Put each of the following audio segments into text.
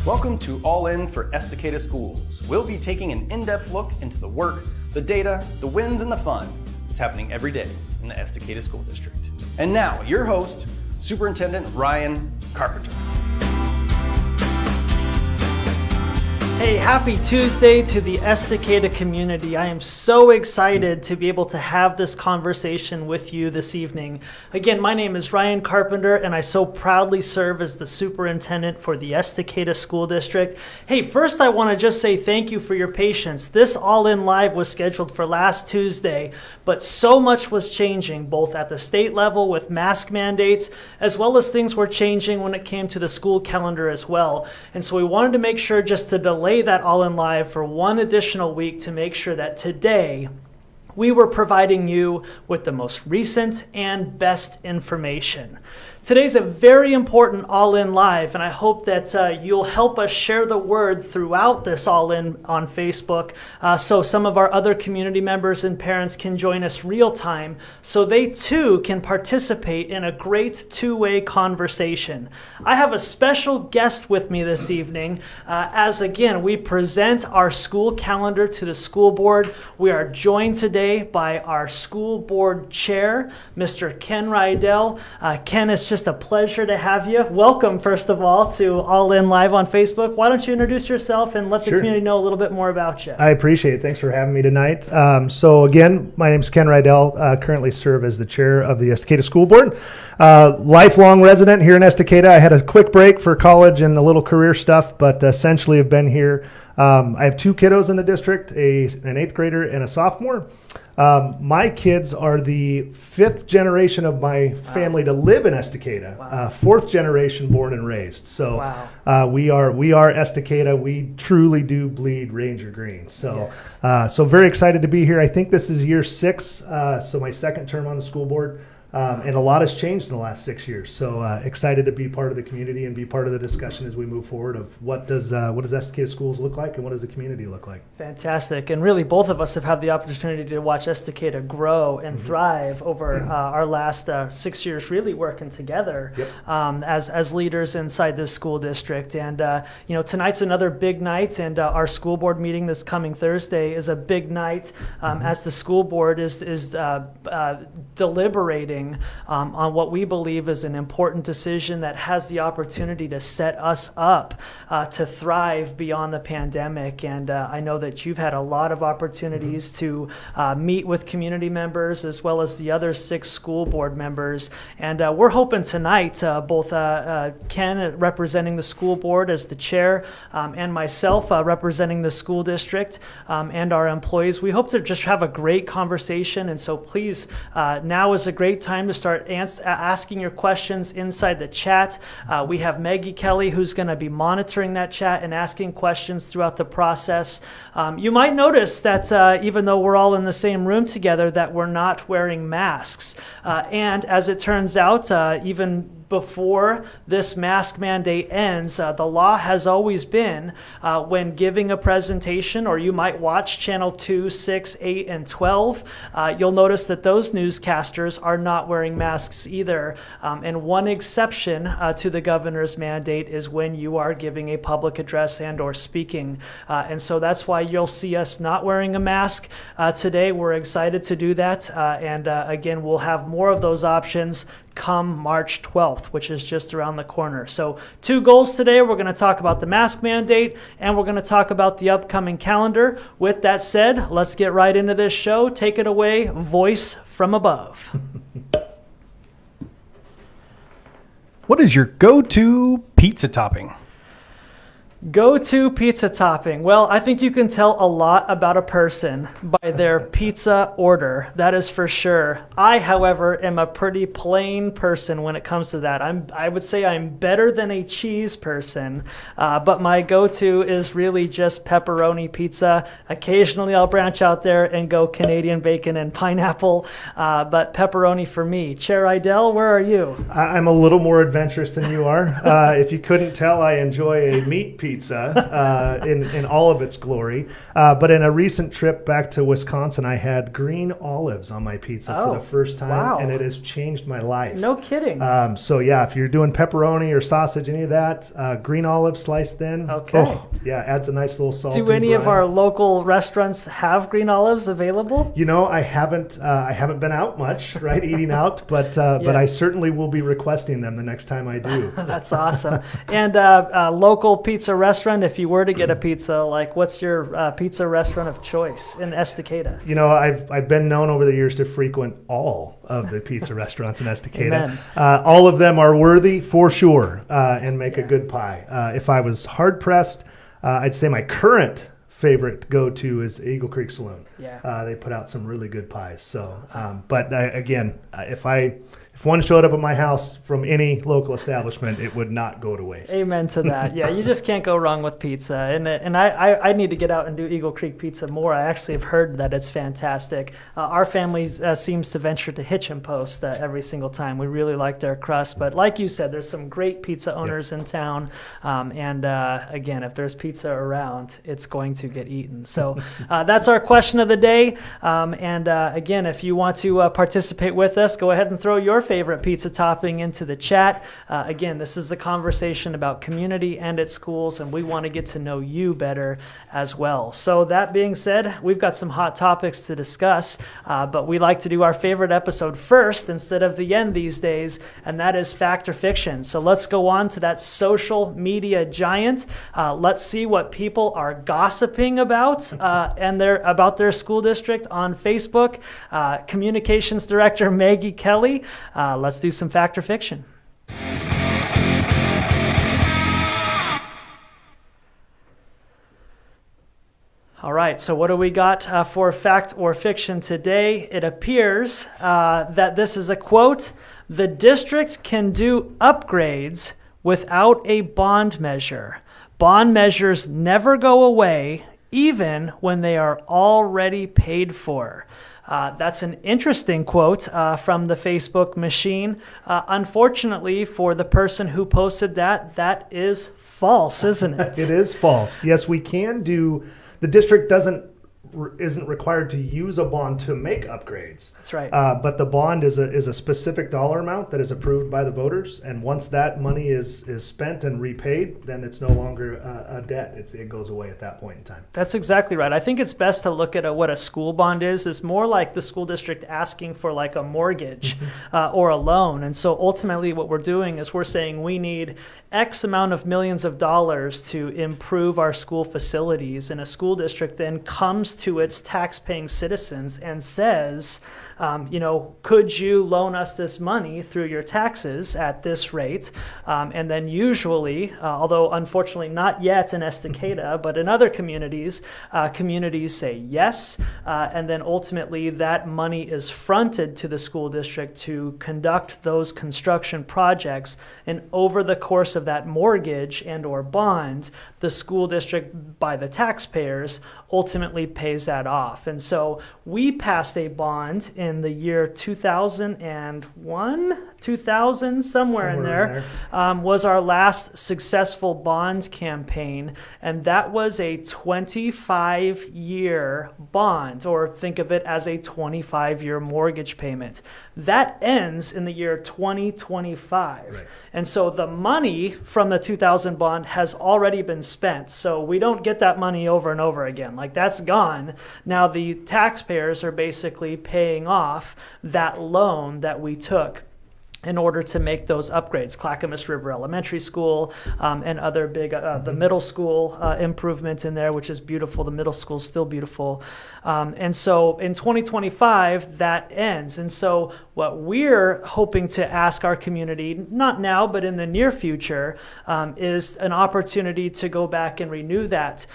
Welcome to All In for Estacada Schools. We'll be taking an in-depth look into the work, the data, the wins, and the fun that's happening every day in the Estacada School District. And now, your host, Superintendent Ryan Carpenter. Hey, happy Tuesday to the Estacada community. I am so excited to be able to have this conversation with you this evening. Again, my name is Ryan Carpenter, and I so proudly serve as the superintendent for the Estacada School District. Hey, first I want to just say thank you for your patience. This All In Live was scheduled for last Tuesday, but so much was changing, both at the state level with mask mandates, as well as things were changing when it came to the school calendar as well. And so we wanted to make sure just to delay that All In Live for one additional week to make sure that today we were providing you with the most recent and best information. Today's a very important All In Live, and I hope that you'll help us share the word throughout this All In on Facebook, so some of our other community members and parents can join us real time, so they too can participate in a great two-way conversation. I have a special guest with me this evening, as again, we present our school calendar to the school board. We are joined today by our school board chair, Mr. Ken Rydell. Ken, it's just a pleasure to have you. Welcome, first of all, to All In Live on Facebook. Why don't you introduce yourself and let the community know a little bit more about you? I appreciate it. Thanks for having me tonight. So again, my name is Ken Rydell. Currently serve as the chair of the Estacada School Board. Lifelong resident here in Estacada. I had a quick break for college and a little career stuff, but essentially have been here. I have two kiddos in the district, an eighth grader and a sophomore. My kids are the fifth generation of my family to live in Estacada, fourth generation born and raised. So we are Estacada. We truly do bleed Ranger Green. So so very excited to be here. I think this is year 6, so my second term on the school board. And a lot has changed in the last 6 years. So excited to be part of the community and be part of the discussion as we move forward of what does Estacada schools look like and what does the community look like. Fantastic. And really both of us have had the opportunity to watch Estacada grow and thrive over our last 6 years really working together as leaders inside this school district. And tonight's another big night, and our school board meeting this coming Thursday is a big night as the school board is deliberating on what we believe is an important decision that has the opportunity to set us up to thrive beyond the pandemic. And I know that you've had a lot of opportunities to meet with community members as well as the other 6 school board members. And we're hoping tonight, both Ken representing the school board as the chair and myself representing the school district and our employees, we hope to just have a great conversation. And so please, now is a great time to start asking your questions inside the chat. We have Maggie Kelly who's going to be monitoring that chat and asking questions throughout the process. You might notice that even though we're all in the same room together, that we're not wearing masks. And as it turns out, even before this mask mandate ends, the law has always been when giving a presentation, or you might watch channel 2, 6, 8, and 12, you'll notice that those newscasters are not wearing masks either. And one exception to the governor's mandate is when you are giving a public address and or speaking. And so that's why you'll see us not wearing a mask today. We're excited to do that. And again, we'll have more of those options come March 12th, which is just around the corner. So 2 goals today. We're going to talk about the mask mandate and we're going to talk about the upcoming calendar. With that said, let's get right into this show. Take it away, voice from above. What is your go-to pizza topping? Go-to pizza topping. Well, I think you can tell a lot about a person by their pizza order. That is for sure. I, however, am a pretty plain person when it comes to that. I would say I'm better than a cheese person, but my go-to is really just pepperoni pizza. Occasionally I'll branch out there and go Canadian bacon and pineapple, but pepperoni for me. Chair Rydell, where are you? I'm a little more adventurous than you are. If you couldn't tell, I enjoy a meat pizza. pizza in all of its glory. But in a recent trip back to Wisconsin, I had green olives on my pizza for the first time, wow. and it has changed my life. No kidding. So yeah, if you're doing pepperoni or sausage, any of that, green olives sliced thin. Okay. Oh, yeah, adds a nice little salty Do any of brine. our local restaurants have green olives available? You know, I haven't been out much, right, eating out, but I certainly will be requesting them the next time I do. That's awesome. And local pizza restaurant, if you were to get a pizza, like what's your pizza restaurant of choice in Estacada? You know, I've been known over the years to frequent all of the pizza restaurants in Estacada. All of them are worthy for sure and make a good pie. If I was hard pressed, I'd say my current favorite go-to is Eagle Creek Saloon. Yeah. They put out some really good pies. So, but again, if one showed up at my house from any local establishment, it would not go to waste. Amen to that. Yeah, you just can't go wrong with pizza. And I need to get out and do Eagle Creek Pizza more. I actually have heard that it's fantastic. Our family seems to venture to Hitch and Post every single time. We really like their crust. But like you said, there's some great pizza owners in town. Again, if there's pizza around, it's going to get eaten. So that's our question of the day. Again, if you want to participate with us, go ahead and throw your favorite pizza topping into the chat. Again, this is a conversation about community and its schools, and we want to get to know you better as well. So that being said, we've got some hot topics to discuss, but we like to do our favorite episode first instead of the end these days, and that is fact or fiction. So let's go on to that social media giant. Let's see what people are gossiping about about their school district on Facebook. Communications Director Maggie Kelly. Let's do some fact or fiction. All right, so what do we got for fact or fiction today? It appears that this is a quote: "The district can do upgrades without a bond measure. Bond measures never go away, even when they are already paid for." That's an interesting quote from the Facebook machine. Unfortunately, for the person who posted that is false, isn't it? It is false. Yes, we can do. The district isn't required to use a bond to make upgrades. That's right. But the bond is a specific dollar amount that is approved by the voters, and once that money is spent and repaid, then it's no longer a debt. It goes away at that point in time. That's exactly right. I think it's best to look at what a school bond is. It's more like the school district asking for like a mortgage or a loan. And so ultimately what we're doing is we're saying we need X amount of millions of dollars to improve our school facilities, and a school district then comes to its tax-paying citizens and says, could you loan us this money through your taxes at this rate? And then usually, although unfortunately not yet in Estacada, but in other communities, communities say yes, and then ultimately that money is fronted to the school district to conduct those construction projects, and over the course of that mortgage and or bond, the school district, by the taxpayers, ultimately pays that off. And so we passed a bond in the year 2001, 2000, somewhere in there. Was our last successful bond campaign, and that was a 25-year bond, or think of it as a 25-year mortgage payment. That ends in the year 2025. Right. And so the money from the 2000 bond has already been spent. So we don't get that money over and over again. Like, that's gone. Now the taxpayers are basically paying off that loan that we took in order to make those upgrades. Clackamas River Elementary School and other big, the middle school improvement in there, which is beautiful. The middle school is still beautiful. And so in 2025, that ends. And so what we're hoping to ask our community, not now, but in the near future, is an opportunity to go back and renew that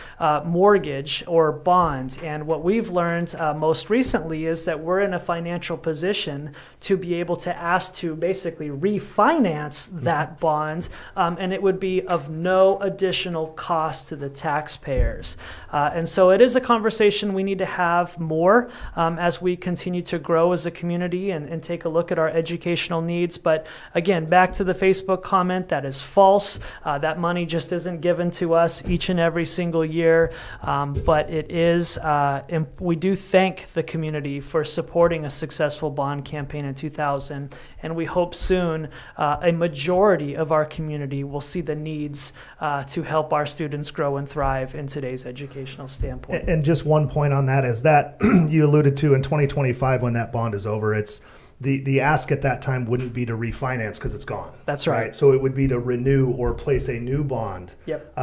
mortgage or bond. And what we've learned most recently is that we're in a financial position to be able to ask to basically basically refinance that bond, and it would be of no additional cost to the taxpayers. And so it is a conversation we need to have more as we continue to grow as a community and take a look at our educational needs. But again, back to the Facebook comment, that is false. That money just isn't given to us each and every single year, but it is, we do thank the community for supporting a successful bond campaign in 2000, and we hope soon a majority of our community will see the needs to help our students grow and thrive in today's educational standpoint. And just one point on that is that you alluded to in 2025 when that bond is over, it's the ask at that time wouldn't be to refinance because it's gone. That's right. So it would be to renew or place a new bond Yep.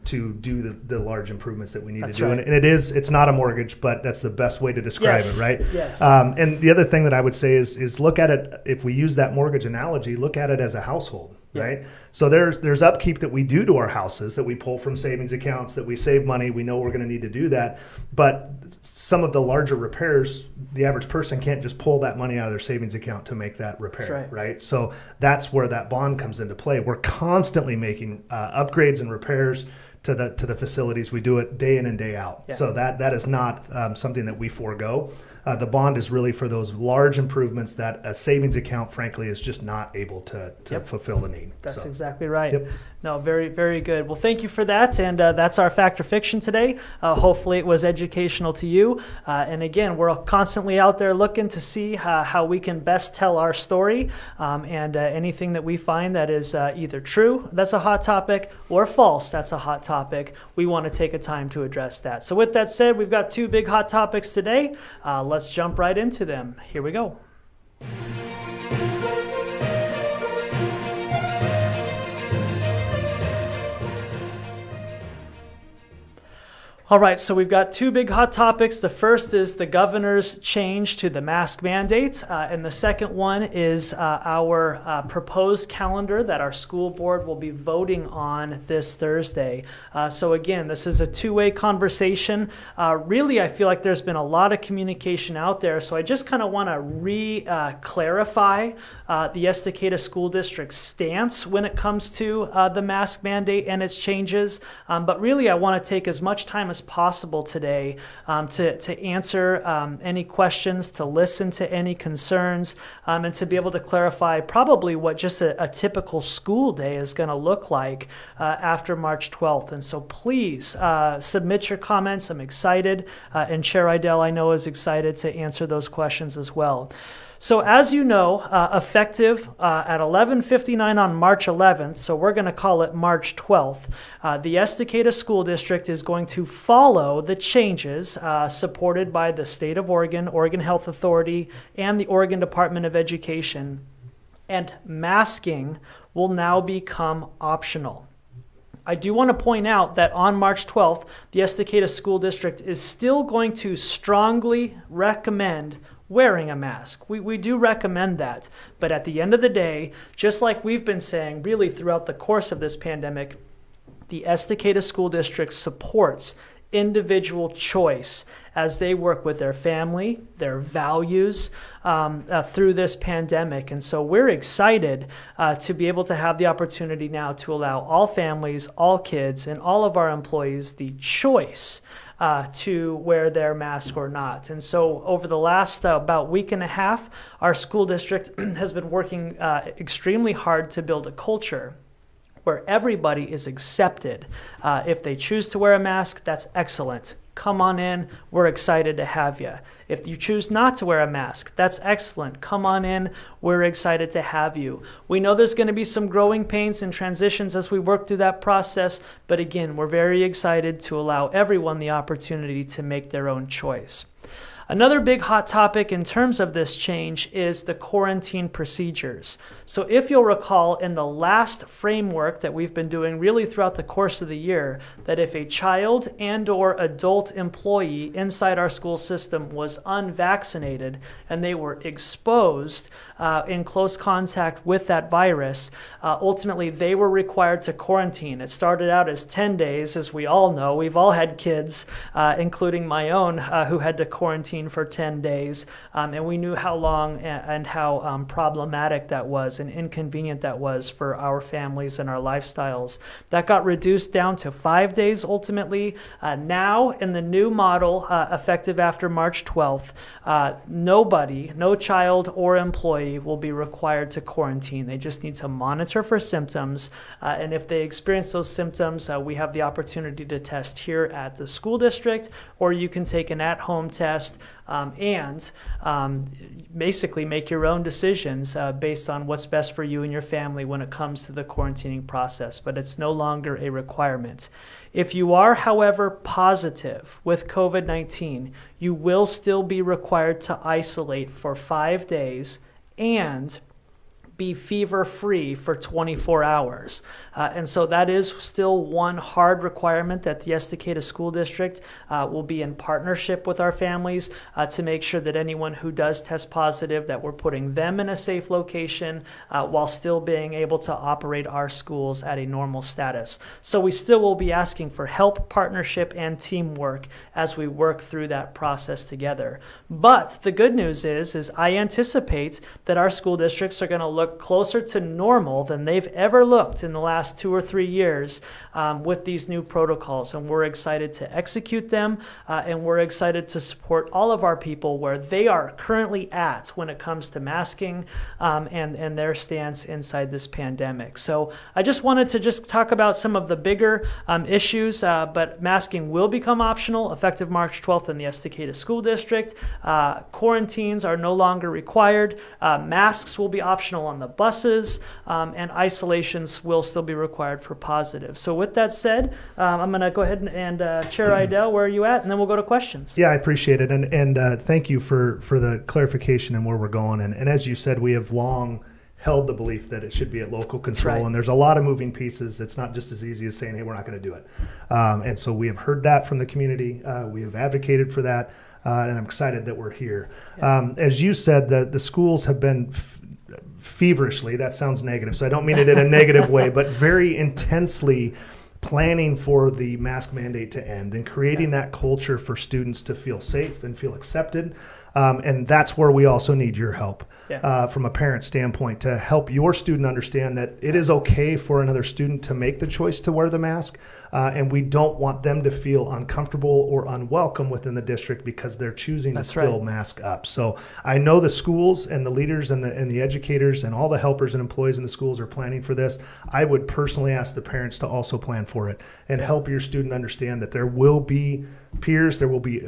To do the large improvements that we need That's to do. right. And it's not a mortgage, but that's the best way to describe Yes. it, right? Yes. And the other thing that I would say is look at it, if we use that mortgage analogy, look at it as a household. Yeah. Right. So there's upkeep that we do to our houses, that we pull from savings accounts, that we save money. We know we're going to need to do that. But some of the larger repairs, the average person can't just pull that money out of their savings account to make that repair. That's right. So that's where that bond comes into play. We're constantly making upgrades and repairs to the facilities. We do it day in and day out. Yeah. So that is not something that we forego. The bond is really for those large improvements that a savings account, frankly, is just not able to Yep. fulfill the need. That's So, exactly right. Yep. No, very, very good. Well, thank you for that. And that's our Fact or Fiction today. Hopefully it was educational to you. And again, we're constantly out there looking to see how we can best tell our story. And anything that we find that is either true, that's a hot topic, or false, that's a hot topic, we want to take a time to address that. So with that said, we've got two big hot topics today. Let's jump right into them. Here we go. All right, so we've got two big hot topics. The first is the governor's change to the mask mandate, and the second one is our proposed calendar that our school board will be voting on this Thursday. So again, this is a two-way conversation. Really, I feel like there's been a lot of communication out there, so I just kind of want to clarify the Estacada School District's stance when it comes to the mask mandate and its changes. But really, I want to take as much time as possible today to answer any questions, to listen to any concerns, and to be able to clarify probably what just a typical school day is going to look like after March 12th. And so please submit your comments. I'm excited, and Chair Idell, I know, is excited to answer those questions as well. So as you know, effective at 11:59 on March 11th, so we're going to call it March 12th, the Estacada School District is going to follow the changes supported by the State of Oregon, Oregon Health Authority, and the Oregon Department of Education, and masking will now become optional. I do want to point out that on March 12th, the Estacada School District is still going to strongly recommend wearing a mask. We do recommend that. But at the end of the day, just like we've been saying really throughout the course of this pandemic, the Estacada School District supports individual choice as they work with their family, their values through this pandemic. And so we're excited to be able to have the opportunity now to allow all families, all kids, and all of our employees the choice to wear their mask or not. And so over the last about week and a half, our school district has been working extremely hard to build a culture where everybody is accepted. If they choose to wear a mask, that's excellent. Come on in, we're excited to have you. If you choose not to wear a mask, that's excellent. Come on in, we're excited to have you. We know there's going to be some growing pains and transitions as we work through that process, but again, we're very excited to allow everyone the opportunity to make their own choice. Another big hot topic in terms of this change is the quarantine procedures. So if you'll recall in the last framework that we've been doing really throughout the course of the year, that if a child and or adult employee inside our school system was unvaccinated and they were exposed in close contact with that virus, ultimately they were required to quarantine. It started out as 10 days, as we all know. We've all had kids, including my own, who had to quarantine for 10 days. And we knew how long and how problematic that was and inconvenient that was for our families and our lifestyles. That got reduced down to 5 days ultimately. Now, in the new model, effective after March 12th, nobody, no child or employee will be required to quarantine. They just need to monitor for symptoms. And if they experience those symptoms, we have the opportunity to test here at the school district, or you can take an at-home test and basically make your own decisions based on what's best for you and your family when it comes to the quarantining process, but it's no longer a requirement. If you are, however, positive with COVID-19, you will still be required to isolate for 5 days and be fever-free for 24 hours. And so that is still one hard requirement that the Estacada School District will be in partnership with our families to make sure that anyone who does test positive, that we're putting them in a safe location while still being able to operate our schools at a normal status. So we still will be asking for help, partnership, and teamwork as we work through that process together. But the good news is I anticipate that our school districts are going to look closer to normal than they've ever looked in the last 2 or 3 years with these new protocols. And we're excited to execute them, and we're excited to support all of our people where they are currently at when it comes to masking and their stance inside this pandemic. So I just wanted to just talk about some of the bigger issues, but masking will become optional effective March 12th in the Estacada School District. Quarantines are no longer required. Masks will be optional on the buses, and isolations will still be required for positive. So with that said, I'm going to go ahead and Chair Idell, where are you at? And then we'll go to questions. Yeah, I appreciate it. And thank you for the clarification and where we're going. And as you said, we have long held the belief that it should be at local control. Right. And there's a lot of moving pieces. It's not just as easy as saying, hey, we're not going to do it. And so we have heard that from the community. We have advocated for that. And I'm excited that we're here. Yeah. As you said, the schools have been feverishly, that sounds negative, so I don't mean it in a negative way, but very intensely planning for the mask mandate to end and creating that culture for students to feel safe and feel accepted. And that's where we also need your help from a parent standpoint to help your student understand that it is okay for another student to make the choice to wear the mask. And we don't want them to feel uncomfortable or unwelcome within the district because they're choosing to still mask up. So I know the schools and the leaders and the educators and all the helpers and employees in the schools are planning for this. I would personally ask the parents to also plan for it and help your student understand that there will be peers, there will be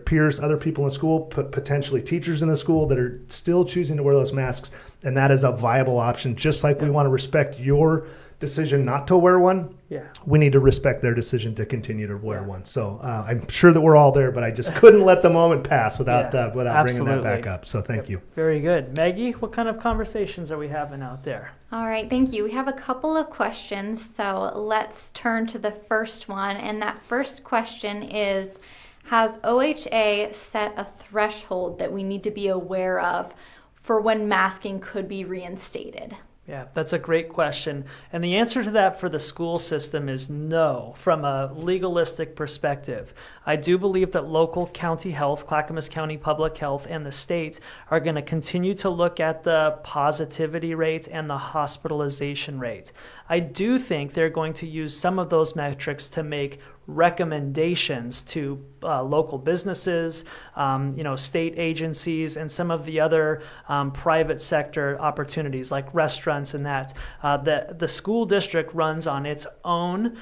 peers, other people in school, potentially teachers in the school that are still choosing to wear those masks, and that is a viable option. Just like we want to respect your decision not to wear one, we need to respect their decision to continue to wear one. So I'm sure that we're all there, but I just couldn't let the moment pass without bringing that back up. So thank you. Very good. Maggie, what kind of conversations are we having out there? All right, thank you. We have a couple of questions, so let's turn to the first one. And that first question is, has OHA set a threshold that we need to be aware of for when masking could be reinstated? Yeah, that's a great question. And the answer to that for the school system is no, from a legalistic perspective. I do believe that local county health, Clackamas County Public Health, and the state are going to continue to look at the positivity rate and the hospitalization rate. I do think they're going to use some of those metrics to make recommendations to local businesses, state agencies, and some of the other private sector opportunities like restaurants and that. The school district runs on its own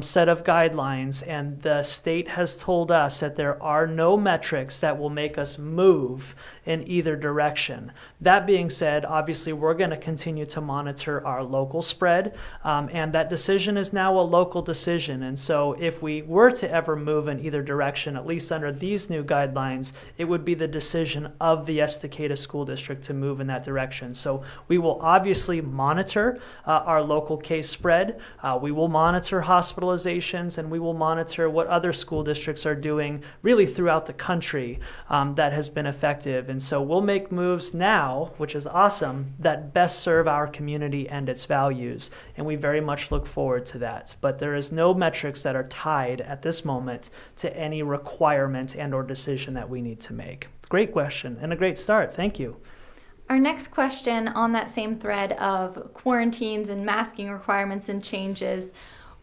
set of guidelines, and the state has told us that there are no metrics that will make us move in either direction. That being said, obviously we're going to continue to monitor our local spread, and that decision is now a local decision. And so if we were to ever move in either direction, direction, at least under these new guidelines, it would be the decision of the Estacada School District to move in that direction. So we will obviously monitor our local case spread. We will monitor hospitalizations, and we will monitor what other school districts are doing really throughout the country that has been effective. And so we'll make moves now, which is awesome, that best serve our community and its values. And we very much look forward to that. But there is no metrics that are tied at this moment to any requirement and or decision that we need to make. Great question and a great start. Thank you. Our next question on that same thread of quarantines and masking requirements and changes.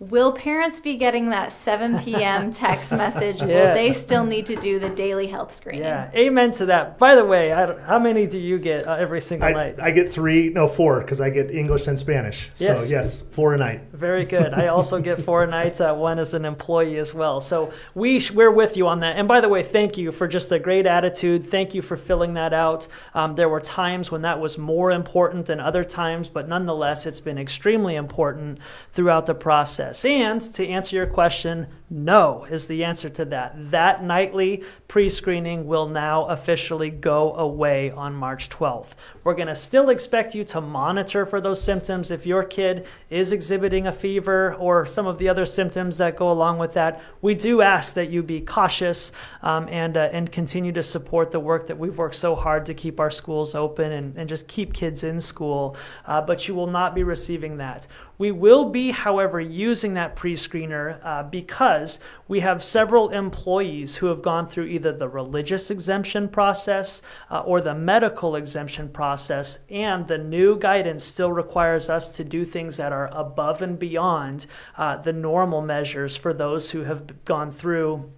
Will parents be getting that 7 p.m. text message? Yes. Will they still need to do the daily health screening? Yeah, amen to that. By the way, how many do you get every single night? I get 4, because I get English and Spanish. Yes. So yes, 4 a night. Very good. I also get 4 nights, one as an employee as well. So we're with you on that. And by the way, thank you for just a great attitude. Thank you for filling that out. There were times when that was more important than other times, but nonetheless, it's been extremely important throughout the process. And to answer your question, no is the answer to that. That nightly pre-screening will now officially go away on March 12th. We're going to still expect you to monitor for those symptoms. If your kid is exhibiting a fever or some of the other symptoms that go along with that, we do ask that you be cautious and continue to support the work that we've worked so hard to keep our schools open and just keep kids in school. But you will not be receiving that. We will be, however, using that pre-screener because we have several employees who have gone through either the religious exemption process or the medical exemption process, and the new guidance still requires us to do things that are above and beyond the normal measures for those who have gone through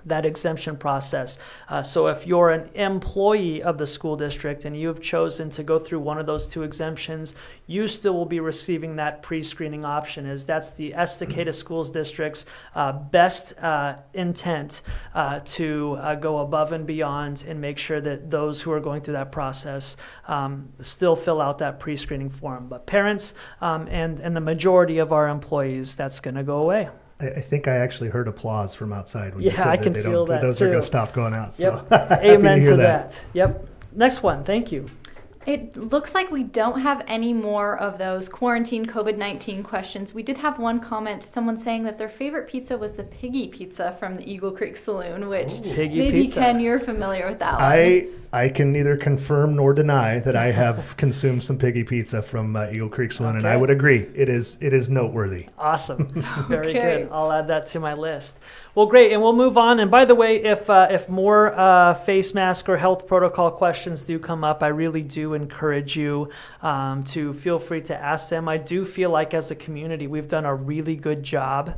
that exemption process. So if you're an employee of the school district and you've chosen to go through one of those 2 exemptions, you still will be receiving that pre-screening option, as that's the Estacada Schools District's best intent to go above and beyond and make sure that those who are going through that process still fill out that pre-screening form. But parents and the majority of our employees, that's going to go away. I think I actually heard applause from outside when you said I that can feel that those too. are going to stop going out. So Yep. happy Amen to hear to that. Yep. Next one. Thank you. It looks like we don't have any more of those quarantine COVID-19 questions. We did have one comment, someone saying that their favorite pizza was the Piggy Pizza from the Eagle Creek Saloon, which Piggy maybe Pizza. Ken, you're familiar with that one. I can neither confirm nor deny that I have consumed some Piggy Pizza from Eagle Creek Saloon, and I would agree. It is noteworthy. Awesome. Very Okay. good. I'll add that to my list. Well, great. And we'll move on. And by the way, if more face mask or health protocol questions do come up, I really do encourage you to feel free to ask them. I do feel like as a community, we've done a really good job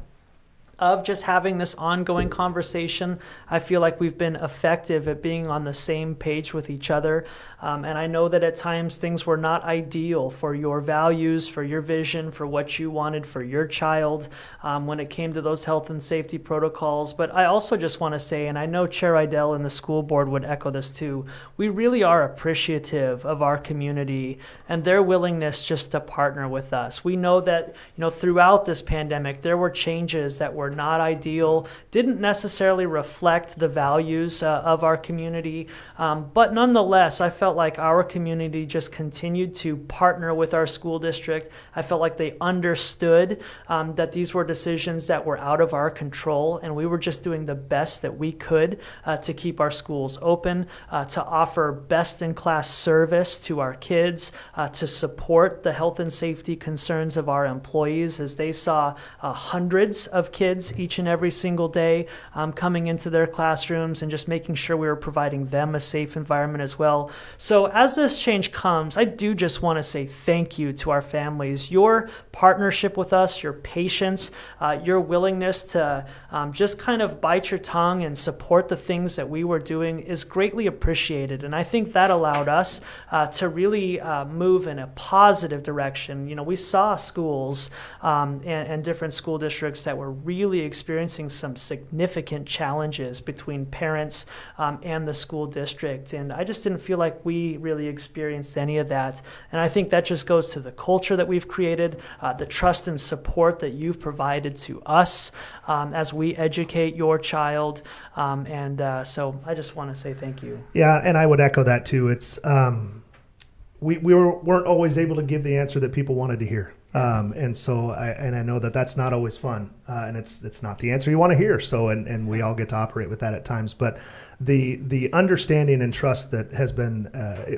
of just having this ongoing conversation. I feel like we've been effective at being on the same page with each other. And I know that at times things were not ideal for your values, for your vision, for what you wanted for your child when it came to those health and safety protocols. But I also just want to say, and I know Chair Idell and the school board would echo this too, we really are appreciative of our community and their willingness just to partner with us. We know that, throughout this pandemic, there were changes that were not ideal, didn't necessarily reflect the values of our community. But nonetheless, I felt like our community just continued to partner with our school district. I felt like they understood that these were decisions that were out of our control, and we were just doing the best that we could to keep our schools open, to offer best-in-class service to our kids, to support the health and safety concerns of our employees as they saw hundreds of kids each and every single day coming into their classrooms, and just making sure we were providing them a safe environment as well. So as this change comes, I do just want to say thank you to our families. Your partnership with us, your patience, your willingness to just kind of bite your tongue and support the things that we were doing is greatly appreciated. And I think that allowed us to really move in a positive direction. We saw schools and different school districts that were really really experiencing some significant challenges between parents and the school district. And I just didn't feel like we really experienced any of that. And I think that just goes to the culture that we've created, the trust and support that you've provided to us as we educate your child. So I just want to say thank you. Yeah, and I would echo that too. It's we weren't always able to give the answer that people wanted to hear. And so I know that that's not always fun, and it's not the answer you want to hear. So and we all get to operate with that at times. But the understanding and trust that has been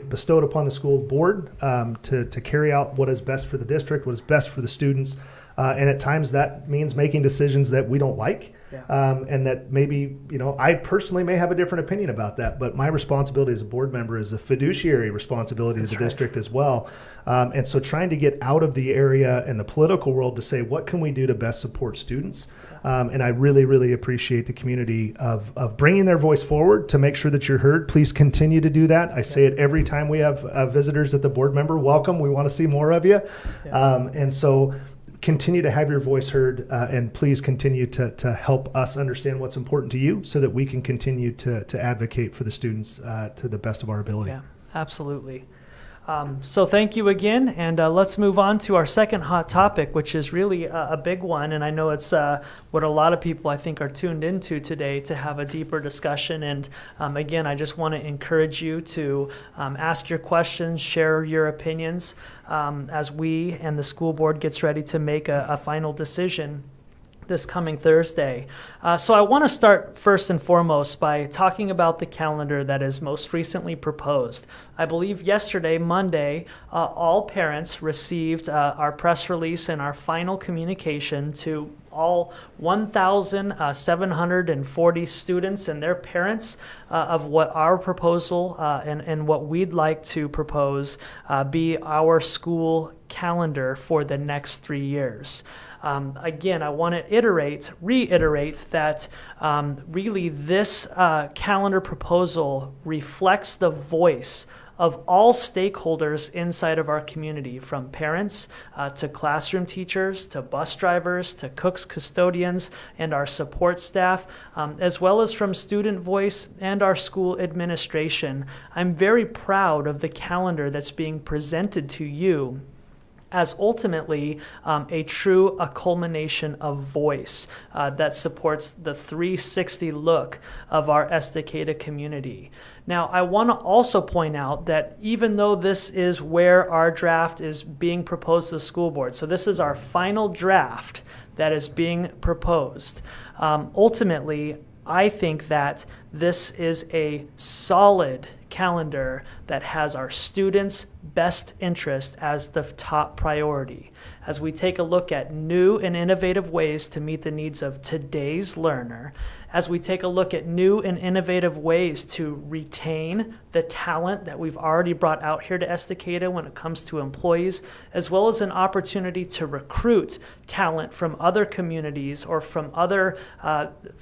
bestowed upon the school board to carry out what is best for the district, what is best for the students, and at times that means making decisions that we don't like. Yeah. And that maybe, I personally may have a different opinion about that, but my responsibility as a board member is a fiduciary responsibility to the district as well. And so trying to get out of the area and the political world to say, what can we do to best support students? And I really, really appreciate the community of bringing their voice forward to make sure that you're heard. Please continue to do that. I say it every time we have visitors at the board member. Welcome. We want to see more of you. Yeah. And so continue to have your voice heard, and please continue to help us understand what's important to you so that we can continue to advocate for the students to the best of our ability. Yeah, absolutely. So thank you again, and let's move on to our second hot topic, which is really a big one, and I know it's what a lot of people I think are tuned into today to have a deeper discussion. And again, I just want to encourage you to ask your questions, share your opinions as we and the school board gets ready to make a final decision this coming Thursday. So I want to start first and foremost by talking about the calendar that is most recently proposed. I believe yesterday, Monday, all parents received our press release and our final communication to all 1,740 students and their parents of what our proposal and what we'd like to propose be our school calendar for the next 3 years. Again, I want to reiterate that really this calendar proposal reflects the voice of all stakeholders inside of our community, from parents to classroom teachers, to bus drivers, to cooks, custodians, and our support staff, as well as from student voice and our school administration. I'm very proud of the calendar that's being presented to you as ultimately a culmination of voice that supports the 360 look of our Estacada community. Now, I want to also point out that even though this is where our draft is being proposed to the school board, so this is our final draft that is being proposed, ultimately, I think that this is a solid calendar that has our students' best interest as the top priority. As we take a look at new and innovative ways to meet the needs of today's learner, as we take a look at new and innovative ways to retain the talent that we've already brought out here to Estacada when it comes to employees, as well as an opportunity to recruit talent from other communities or from other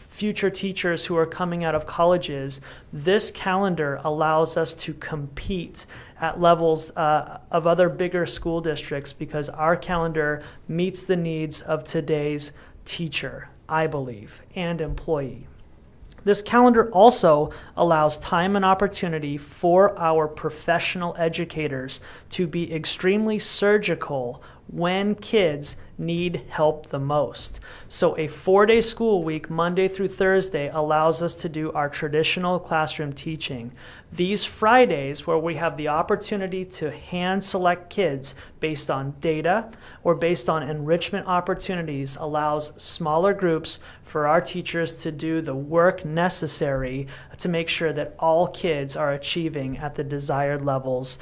future teachers who are coming out of colleges, this calendar allows us to compete at levels of other bigger school districts because our calendar meets the needs of today's teacher, I believe, and employee. This calendar also allows time and opportunity for our professional educators to be extremely surgical when kids need help the most. So a 4-day school week, Monday through Thursday, allows us to do our traditional classroom teaching. These Fridays, where we have the opportunity to hand select kids based on data or based on enrichment opportunities, allows smaller groups for our teachers to do the work necessary to make sure that all kids are achieving at the desired levels,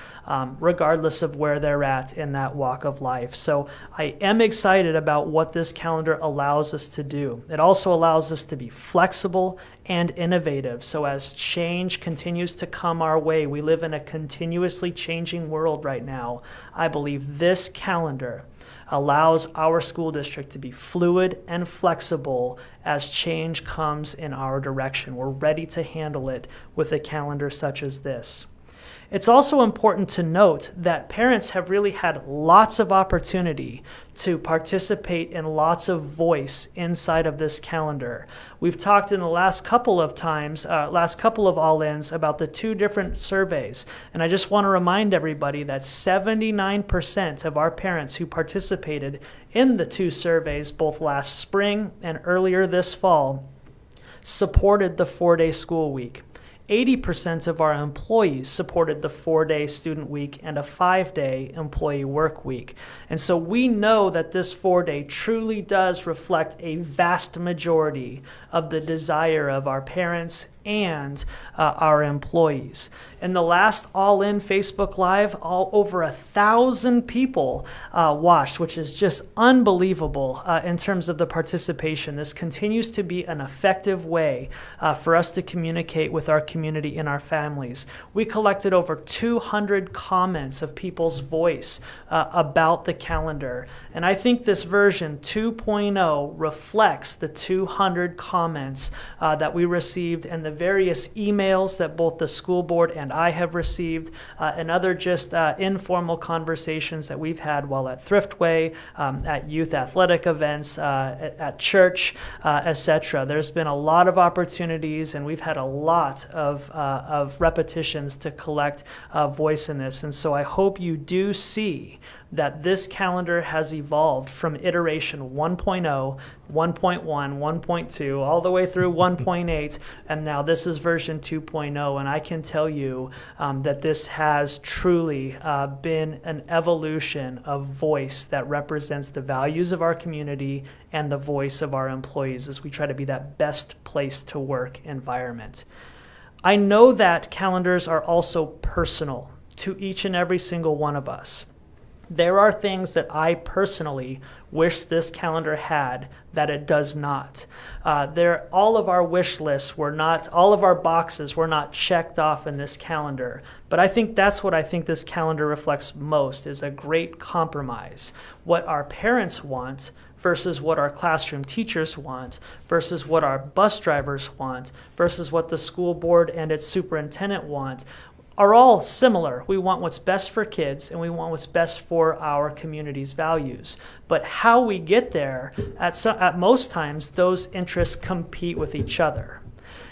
regardless of where they're at in that walk of life. So I am excited about what this calendar allows us to do. It also allows us to be flexible and innovative. So as change continues to come our way, we live in a continuously changing world right now. I believe this calendar allows our school district to be fluid and flexible as change comes in our direction. We're ready to handle it with a calendar such as this. It's also important to note that parents have really had lots of opportunity to participate in lots of voice inside of this calendar. We've talked in the last couple of all-ins about the 2 different surveys, and I just want to remind everybody that 79% of our parents who participated in the 2 surveys, both last spring and earlier this fall, supported the 4-day school week. 80% of our employees supported the 4-day student week and a 5-day employee work week. And so we know that this 4-day truly does reflect a vast majority of the desire of our parents and our employees. In the last All-In Facebook Live, over 1,000 people watched, which is just unbelievable in terms of the participation. This continues to be an effective way for us to communicate with our community and our families. We collected over 200 comments of people's voice about the calendar, and I think this version 2.0 reflects the 200 comments that we received and the various emails that both the school board and I have received, and other just informal conversations that we've had while at Thriftway, at youth athletic events, at church, etc. There's been a lot of opportunities, and we've had a lot of repetitions to collect voice in this. And so I hope you do see that this calendar has evolved from iteration 1.0, 1.1, 1.2, all the way through 1.8, and now this is version 2.0, and I can tell you that this has truly been an evolution of voice that represents the values of our community and the voice of our employees as we try to be that best place to work environment. I know that calendars are also personal to each and every single one of us. There are things that I personally wish this calendar had that it does not. All of our wish lists were not, all of our boxes were not checked off in this calendar. But I think that's what I think this calendar reflects most, is a great compromise. What our parents want versus what our classroom teachers want, versus what our bus drivers want, versus what the school board and its superintendent want, are all similar. We want what's best for kids, and we want what's best for our community's values. But how we get there, at most times, those interests compete with each other.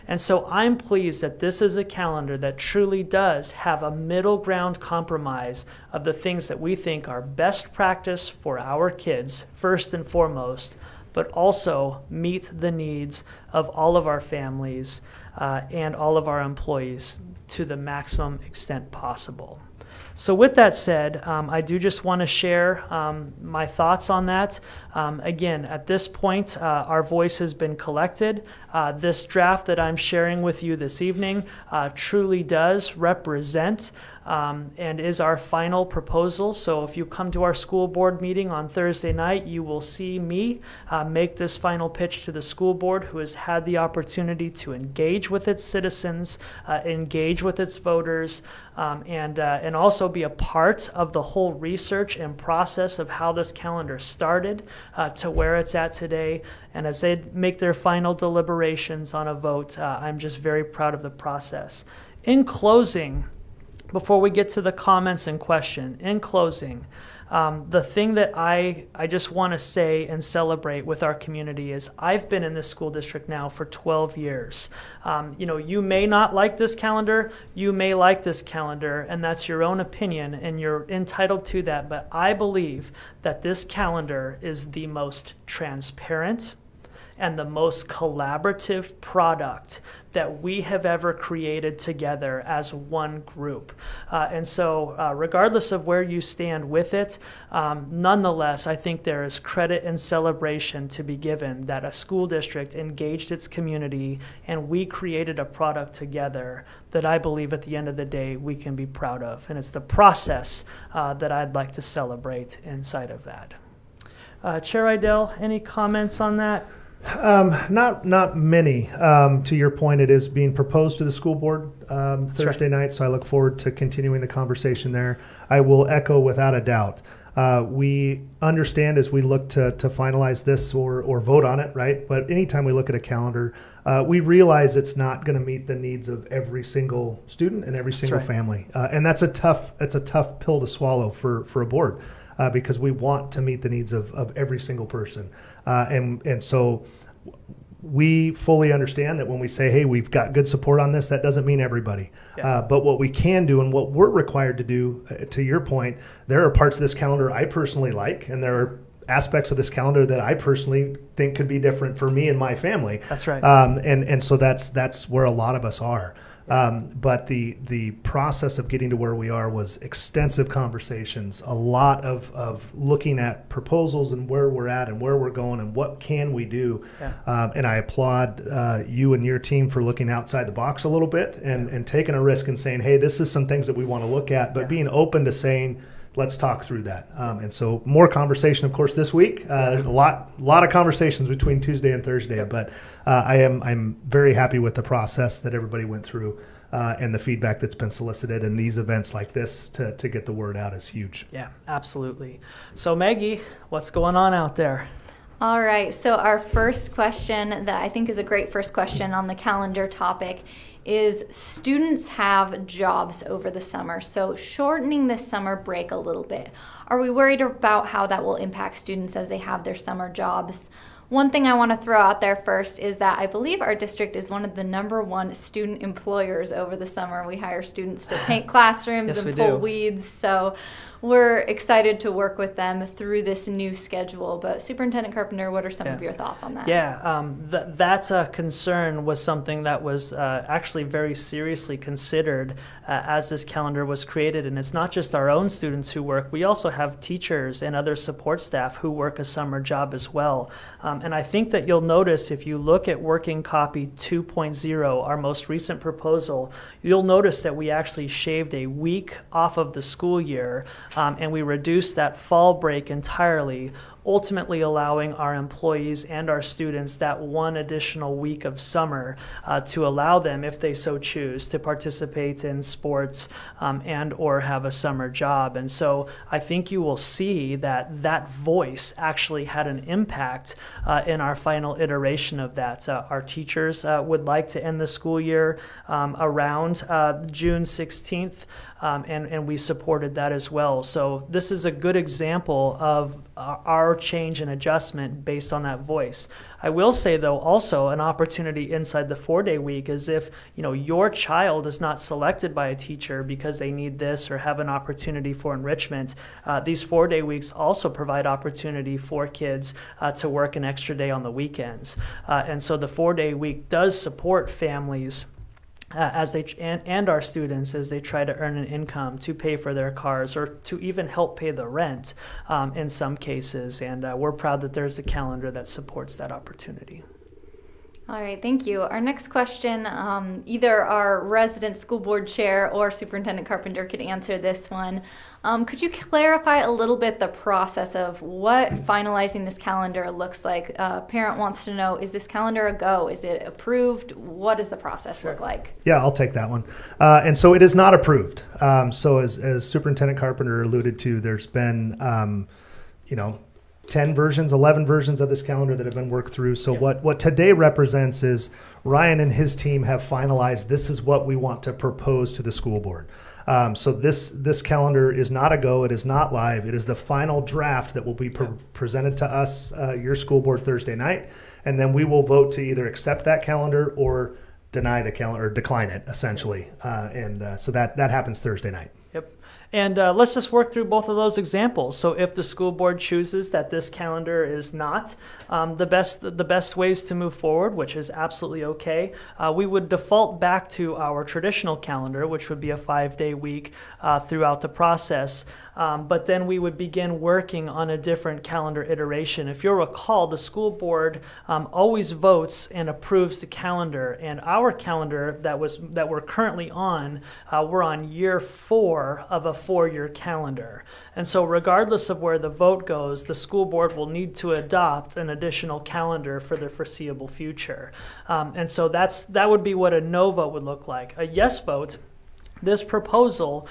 And so I'm pleased that this is a calendar that truly does have a middle ground compromise of the things that we think are best practice for our kids, first and foremost, but also meet the needs of all of our families and all of our employees to the maximum extent possible. So with that said, I do just want to share my thoughts on that. Again, at this point, our voice has been collected. This draft that I'm sharing with you this evening truly does represent and is our final proposal. So if you come to our school board meeting on Thursday night, you will see me make this final pitch to the school board, who has had the opportunity to engage with its citizens, engage with its voters, and also be a part of the whole research and process of how this calendar started to where it's at today. And as they make their final deliberations on a vote, I'm just very proud of the process. In closing, before we get to the comments and question, in closing, the thing that I just want to say and celebrate with our community is I've been in this school district now for 12 years. You may not like this calendar, you may like this calendar, and that's your own opinion, and you're entitled to that. But I believe that this calendar is the most transparent and the most collaborative product that we have ever created together as one group. And so regardless of where you stand with it, nonetheless, I think there is credit and celebration to be given that a school district engaged its community and we created a product together that I believe at the end of the day we can be proud of. And it's the process that I'd like to celebrate inside of that. Chair Idell, any comments on that? Not many. To your point, it is being proposed to the school board Thursday night, so I look forward to continuing the conversation there. I will echo without a doubt. We understand as we look to finalize this or vote on it, right? But anytime we look at a calendar, we realize it's not going to meet the needs of every single student and every single family. And that's a tough pill to swallow for a board because we want to meet the needs of every single person. And so we fully understand that when we say, hey, we've got good support on this, that doesn't mean everybody. Yeah. But what we can do and what we're required to do, to your point, there are parts of this calendar I personally like, and there are aspects of this calendar that I personally think could be different for me and my family. That's right. And so that's where a lot of us are. But the process of getting to where we are was extensive conversations, a lot of looking at proposals and where we're at and where we're going and what can we do. Yeah. And I applaud you and your team for looking outside the box a little bit and taking a risk and saying, hey, this is some things that we want to look at, but being open to saying, let's talk through that. And so more conversation, of course, this week. There's a lot of conversations between Tuesday and Thursday, but I'm very happy with the process that everybody went through and the feedback that's been solicited. And these events like this to get the word out is huge. Yeah, absolutely. So Maggie, what's going on out there? All right, so our first question that I think is a great first question on the calendar topic is students have jobs over the summer, so shortening the summer break a little bit. Are we worried about how that will impact students as they have their summer jobs? One thing I want to throw out there first is that I believe our district is one of the #1 student employers over the summer. We hire students to paint classrooms and pull weeds, so we're excited to work with them through this new schedule. But Superintendent Carpenter, what are some of your thoughts on that? Yeah, that's a concern, was something that was actually very seriously considered as this calendar was created. And it's not just our own students who work. We also have teachers and other support staff who work a summer job as well. And I think that you'll notice if you look at Working Copy 2.0, our most recent proposal, you'll notice that we actually shaved a week off of the school year. And we reduced that fall break entirely, ultimately allowing our employees and our students that one additional week of summer to allow them, if they so choose, to participate in sports and or have a summer job. And so I think you will see that that voice actually had an impact in our final iteration of that. Our teachers would like to end the school year around June 16th. And we supported that as well. So this is a good example of our change and adjustment based on that voice. I will say, though, also an opportunity inside the 4-day week is if your child is not selected by a teacher because they need this or have an opportunity for enrichment. These 4-day weeks also provide opportunity for kids to work an extra day on the weekends. And so the 4-day week does support families as they and our students as they try to earn an income to pay for their cars or to even help pay the rent in some cases. And we're proud that there's a calendar that supports that opportunity. All right, thank you. Our next question, either our resident school board chair or Superintendent Carpenter could answer this one. Could you clarify a little bit the process of what finalizing this calendar looks like? A parent wants to know, is this calendar a go? Is it approved? What does the process look like? Yeah, I'll take that one. And so it is not approved. So as Superintendent Carpenter alluded to, there's been, 10 versions, 11 versions of this calendar that have been worked through. So what today represents is Ryan and his team have finalized, this is what we want to propose to the school board. So this calendar is not a go. It is not live. It is the final draft that will be presented to us, your school board, Thursday night. And then we will vote to either accept that calendar or deny the calendar or decline it, essentially. So that happens Thursday night. Yep. And let's just work through both of those examples. So if the school board chooses that this calendar is not the best ways to move forward, which is absolutely okay, we would default back to our traditional calendar, which would be a 5-day week throughout the process. But then we would begin working on a different calendar iteration. If you'll recall, the school board always votes and approves the calendar, and our calendar that we're currently on, we're on year 4 of a 4-year calendar. And so regardless of where the vote goes, the school board will need to adopt an additional calendar for the foreseeable future. And so that would be what a no vote would look like. A yes vote This proposal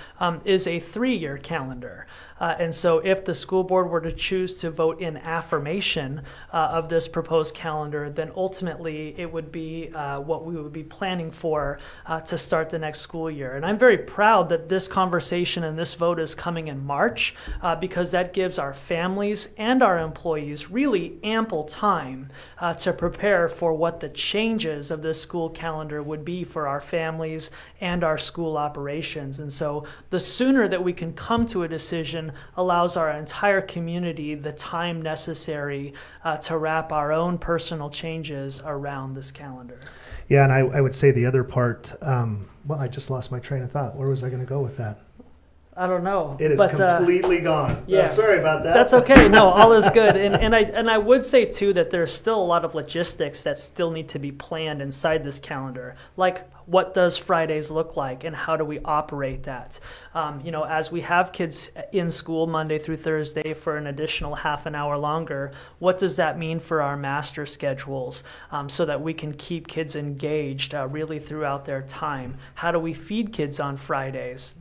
is a 3-year calendar. And so if the school board were to choose to vote in affirmation of this proposed calendar, then ultimately it would be what we would be planning for to start the next school year. And I'm very proud that this conversation and this vote is coming in March because that gives our families and our employees really ample time to prepare for what the changes of this school calendar would be for our families and our school operations. And so the sooner that we can come to a decision allows our entire community the time necessary to wrap our own personal changes around this calendar. Yeah, and I would say the other part, well, I just lost my train of thought. Where was I going to go with that? I don't know. It is completely gone. Yeah, sorry about that. That's okay. No, all is good. And I would say too that there's still a lot of logistics that still need to be planned inside this calendar. Like, what does Fridays look like, and how do we operate that? As we have kids in school Monday through Thursday for an additional half an hour longer, what does that mean for our master schedules so that we can keep kids engaged really throughout their time? How do we feed kids on Fridays?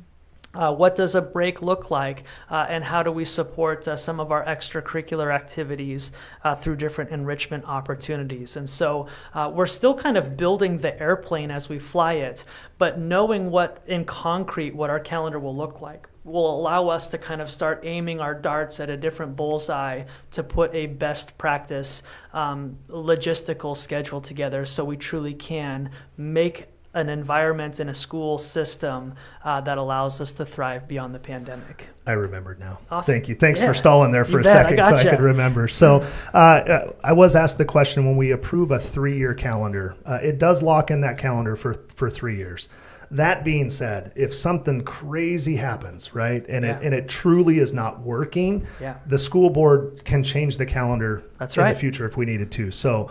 What does a break look like, and how do we support some of our extracurricular activities through different enrichment opportunities? And so we're still kind of building the airplane as we fly it, but knowing what in concrete what our calendar will look like will allow us to kind of start aiming our darts at a different bullseye to put a best practice logistical schedule together so we truly can make an environment in a school system that allows us to thrive beyond the pandemic. I remembered now. Awesome. Thank you. Thanks Yeah. for stalling there for You a bet. second so I could remember. So I was asked the question, when we approve a 3-year calendar, it does lock in that calendar for 3 years. That being said, if something crazy happens, right, and it truly is not working, the school board can change the calendar in the future if we needed to. So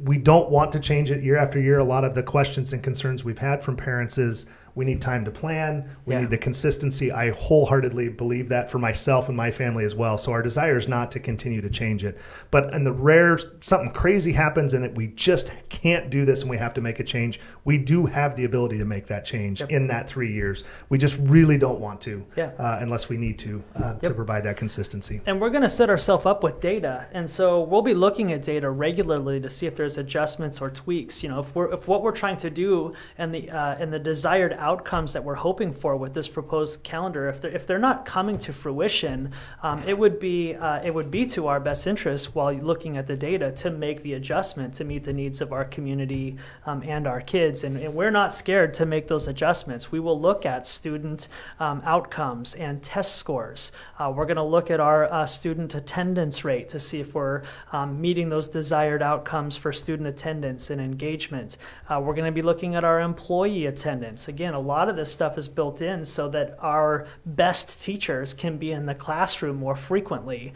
we don't want to change it year after year. A lot of the questions and concerns we've had from parents is, we need time to plan. We need the consistency. I wholeheartedly believe that for myself and my family as well. So our desire is not to continue to change it. But in the rare something crazy happens and that we just can't do this and we have to make a change, we do have the ability to make that change in that 3 years. We just really don't want to unless we need to provide that consistency. And we're going to set ourselves up with data. And so we'll be looking at data regularly to see if there's adjustments or tweaks. If what we're trying to do and the desired outcomes that we're hoping for with this proposed calendar, if they're not coming to fruition, it would be to our best interest while looking at the data to make the adjustment to meet the needs of our community and our kids. And we're not scared to make those adjustments. We will look at student outcomes and test scores. We're going to look at our student attendance rate to see if we're meeting those desired outcomes for student attendance and engagement. We're going to be looking at our employee attendance. Again, a lot of this stuff is built in so that our best teachers can be in the classroom more frequently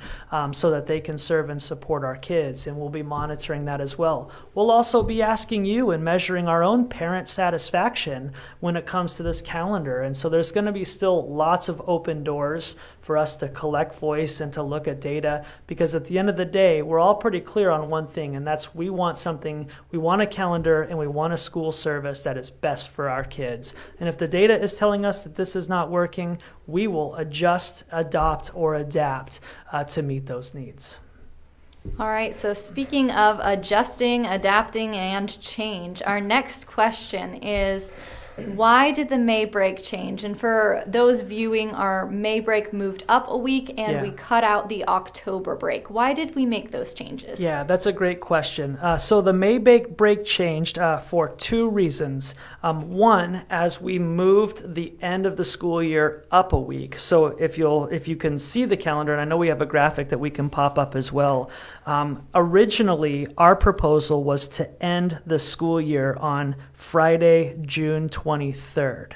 so that they can serve and support our kids, and we'll be monitoring that as well. We'll also be asking you and measuring our own parent satisfaction when it comes to this calendar, and so there's going to be still lots of open doors for us to collect voice and to look at data, because at the end of the day, we're all pretty clear on one thing, and that's we want a calendar and we want a school service that is best for our kids. And if the data is telling us that this is not working, we will adjust, adopt, or adapt to meet those needs. All right, so speaking of adjusting, adapting, and change, our next question is, why did the May break change? And for those viewing, our May break moved up a week and we cut out the October break. Why did we make those changes? Yeah, that's a great question. So the May break changed for 2 reasons. One, as we moved the end of the school year up a week. So if you can see the calendar, and I know we have a graphic that we can pop up as well. Originally, our proposal was to end the school year on Friday, June 23rd.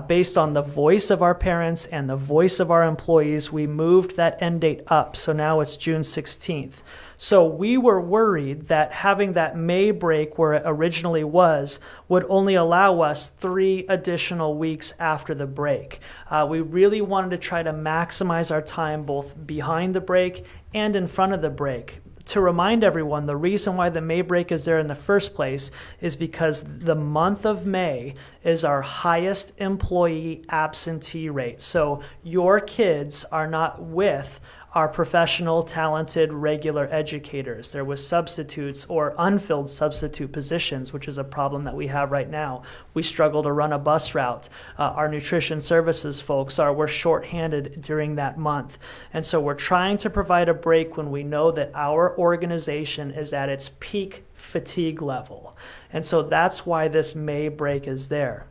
Based on the voice of our parents and the voice of our employees, we moved that end date up. So now it's June 16th. So we were worried that having that May break where it originally was would only allow us 3 additional weeks after the break. We really wanted to try to maximize our time both behind the break and in front of the break to remind everyone, the reason why the May break is there in the first place is because the month of May is our highest employee absentee rate. So your kids are not with our professional, talented, regular educators. There was substitutes or unfilled substitute positions, which is a problem that we have right now. We struggle to run a bus route. Our nutrition services folks we're shorthanded during that month. And so we're trying to provide a break when we know that our organization is at its peak fatigue level. And so that's why this May break is there.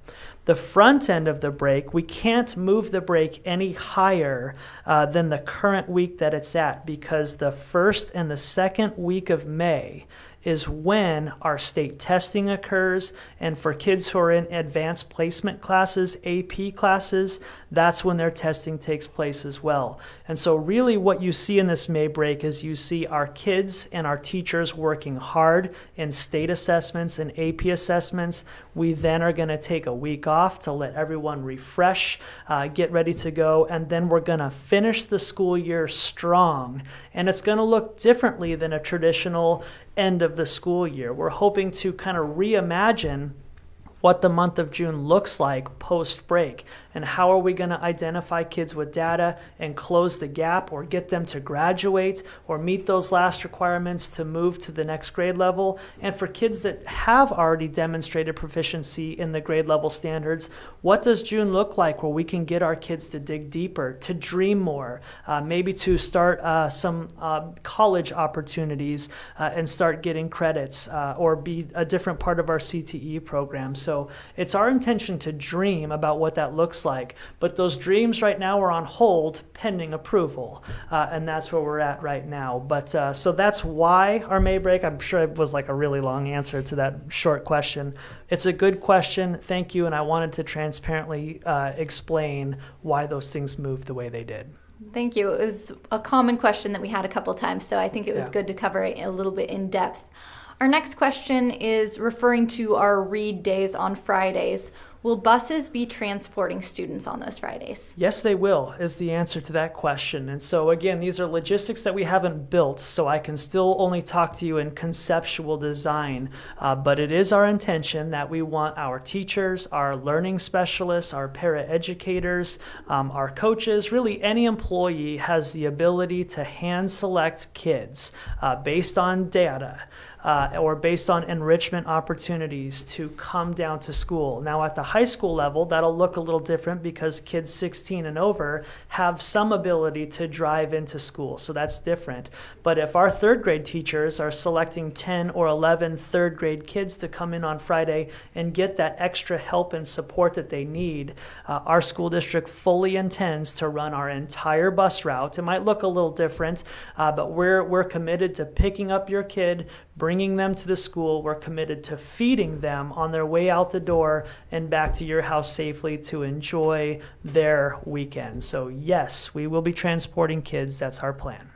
The front end of the break, we can't move the break any higher than the current week that it's at, because the first and the second week of May is when our state testing occurs, and for kids who are in advanced placement classes, AP classes, that's when their testing takes place as well. And so really what you see in this May break is you see our kids and our teachers working hard in state assessments and AP assessments. We then are going to take a week off to let everyone refresh, get ready to go, and then we're going to finish the school year strong. And it's going to look differently than a traditional end of the school year. We're hoping to kind of reimagine what the month of June looks like post-break, and how are we going to identify kids with data and close the gap or get them to graduate or meet those last requirements to move to the next grade level. And for kids that have already demonstrated proficiency in the grade level standards, what does June look like where we can get our kids to dig deeper, to dream more, maybe to start some college opportunities and start getting credits or be a different part of our CTE program. So it's our intention to dream about what that looks like, but those dreams right now are on hold pending approval, and that's where we're at right now. But so that's why our May break. I'm sure it was like a really long answer to that short question. It's a good question, thank you, and I wanted to transparently explain why those things moved the way they did. Thank you. It was a common question that we had a couple times, so I think it was good to cover it a little bit in depth. Our next question is referring to our read days on Fridays. Will buses be transporting students on those Fridays? Yes, they will, is the answer to that question. And so again, these are logistics that we haven't built, so I can still only talk to you in conceptual design. But it is our intention that we want our teachers, our learning specialists, our paraeducators, our coaches, really any employee has the ability to hand select kids based on data. Or based on enrichment opportunities to come down to school. Now at the high school level, that'll look a little different because kids 16 and over have some ability to drive into school, so that's different. But if our third grade teachers are selecting 10 or 11 third grade kids to come in on Friday and get that extra help and support that they need, our school district fully intends to run our entire bus route. It might look a little different, but we're committed to picking up your kid, bringing them to the school. We're committed to feeding them on their way out the door and back to your house safely to enjoy their weekend. So yes, we will be transporting kids. That's our plan.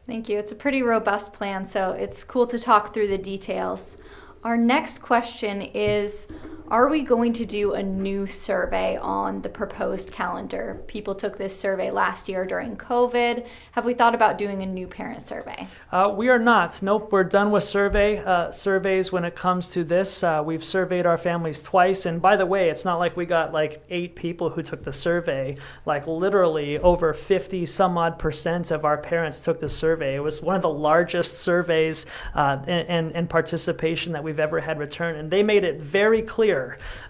Thank you. It's a pretty robust plan, so it's cool to talk through the details. Our next question is, are we going to do a new survey on the proposed calendar? People took this survey last year during COVID. Have we thought about doing a new parent survey? We are not. Nope, we're done with surveys when it comes to this. We've surveyed our families twice. And by the way, it's not like we got like 8 people who took the survey. Like literally over 50 some odd % of our parents took the survey. It was one of the largest surveys and participation that we've ever had return. And they made it very clear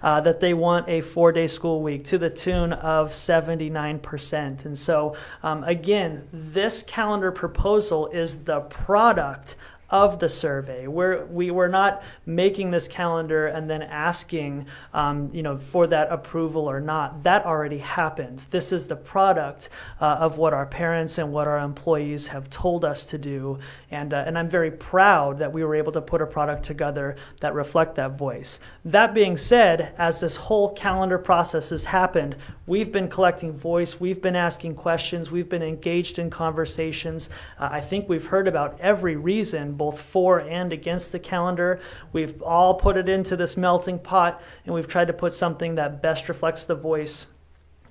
that they want a 4-day school week to the tune of 79%. And so again, this calendar proposal is the product of the survey. We were not making this calendar and then asking for that approval or not. That already happened. This is the product of what our parents and what our employees have told us to do. And I'm very proud that we were able to put a product together that reflect that voice. That being said, as this whole calendar process has happened, we've been collecting voice, we've been asking questions, we've been engaged in conversations. I think we've heard about every reason, both for and against the calendar. We've all put it into this melting pot, and we've tried to put something that best reflects the voice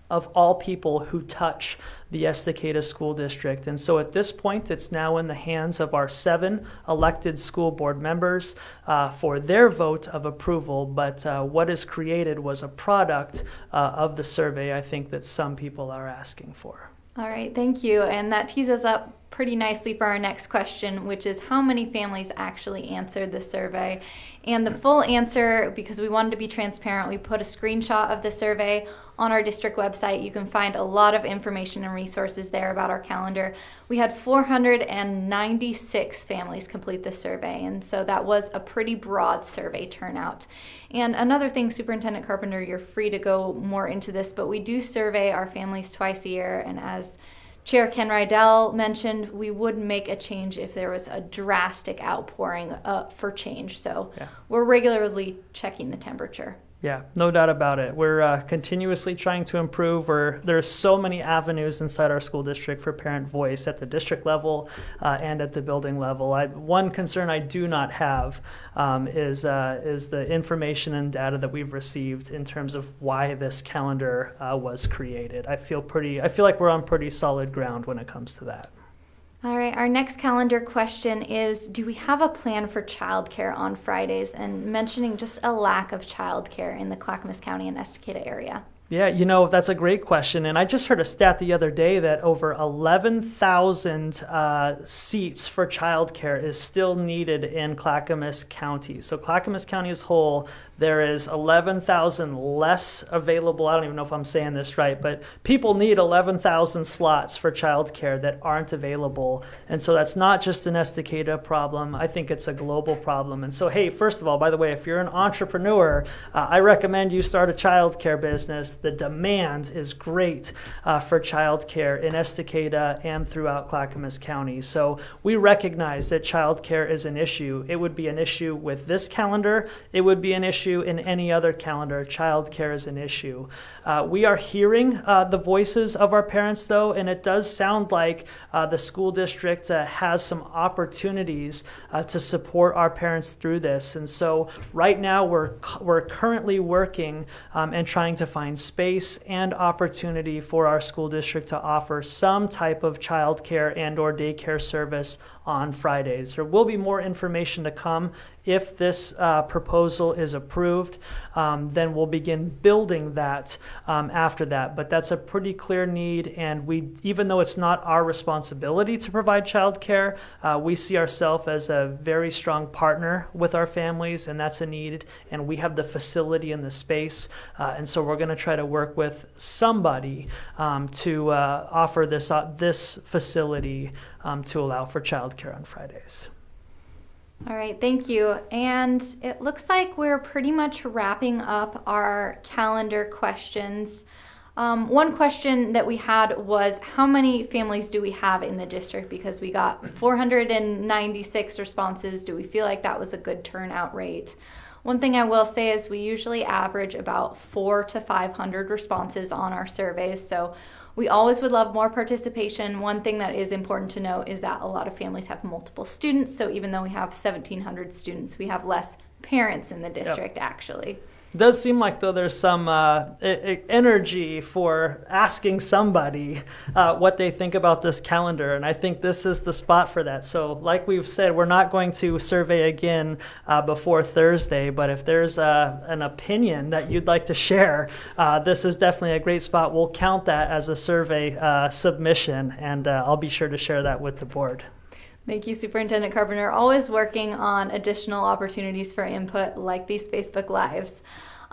of all people who touch the Estacada School District. And so at this point, it's now in the hands of our 7 elected school board members for their vote of approval. But what is created was a product of the survey, I think, that some people are asking for. All right, thank you. And that tees us up pretty nicely for our next question, which is how many families actually answered the survey? And the full answer, because we wanted to be transparent, we put a screenshot of the survey on our district website. You can find a lot of information and resources there about our calendar. We had 496 families complete the survey, and so that was a pretty broad survey turnout. And another thing, Superintendent Carpenter, you're free to go more into this, but we do survey our families twice a year, and as Chair Ken Rydell mentioned, we would make a change if there was a drastic outpouring for change. So we're regularly checking the temperature. Yeah, no doubt about it. We're continuously trying to improve. There's so many avenues inside our school district for parent voice at the district level and at the building level. One concern I do not have is the information and data that we've received in terms of why this calendar was created. I feel like we're on pretty solid ground when it comes to that. All right, our next calendar question is, do we have a plan for childcare on Fridays? And mentioning just a lack of childcare in the Clackamas County and Estacada area. Yeah, that's a great question. And I just heard a stat the other day that over 11,000 seats for childcare is still needed in Clackamas County. So Clackamas County as a whole, there is 11,000 less available. I don't even know if I'm saying this right, but people need 11,000 slots for childcare that aren't available. And so that's not just an Estacada problem. I think it's a global problem. And so, hey, first of all, by the way, if you're an entrepreneur, I recommend you start a childcare business. The demand is great for childcare in Estacada and throughout Clackamas County. So we recognize that childcare is an issue. It would be an issue with this calendar. It would be an issue in any other calendar. Childcare is an issue. We are hearing the voices of our parents, though, and it does sound like the school district has some opportunities to support our parents through this. And so right now we're currently working and trying to find space and opportunity for our school district to offer some type of childcare and or daycare service on Fridays. There will be more information to come. If this proposal is approved, then we'll begin building that after that. But that's a pretty clear need, and even though it's not our responsibility to provide childcare, we see ourselves as a very strong partner with our families, and that's a need, and we have the facility and the space, and so we're going to try to work with somebody to offer this facility to allow for childcare on Fridays. All right, thank you. And it looks like we're pretty much wrapping up our calendar questions. One question that we had was, how many families do we have in the district? Because we got 496 responses. Do we feel like that was a good turnout rate? One thing I will say is we usually average about 400 to 500 responses on our surveys. So we always would love more participation. One thing that is important to note is that a lot of families have multiple students. So even though we have 1,700 students, we have less parents in the district actually. It does seem like, though, there's some energy for asking somebody what they think about this calendar, and I think this is the spot for that. So like we've said, we're not going to survey again before Thursday, but if there's an opinion that you'd like to share, this is definitely a great spot. We'll count that as a survey submission, and I'll be sure to share that with the board. Thank you, Superintendent Carpenter. Always working on additional opportunities for input like these Facebook Lives.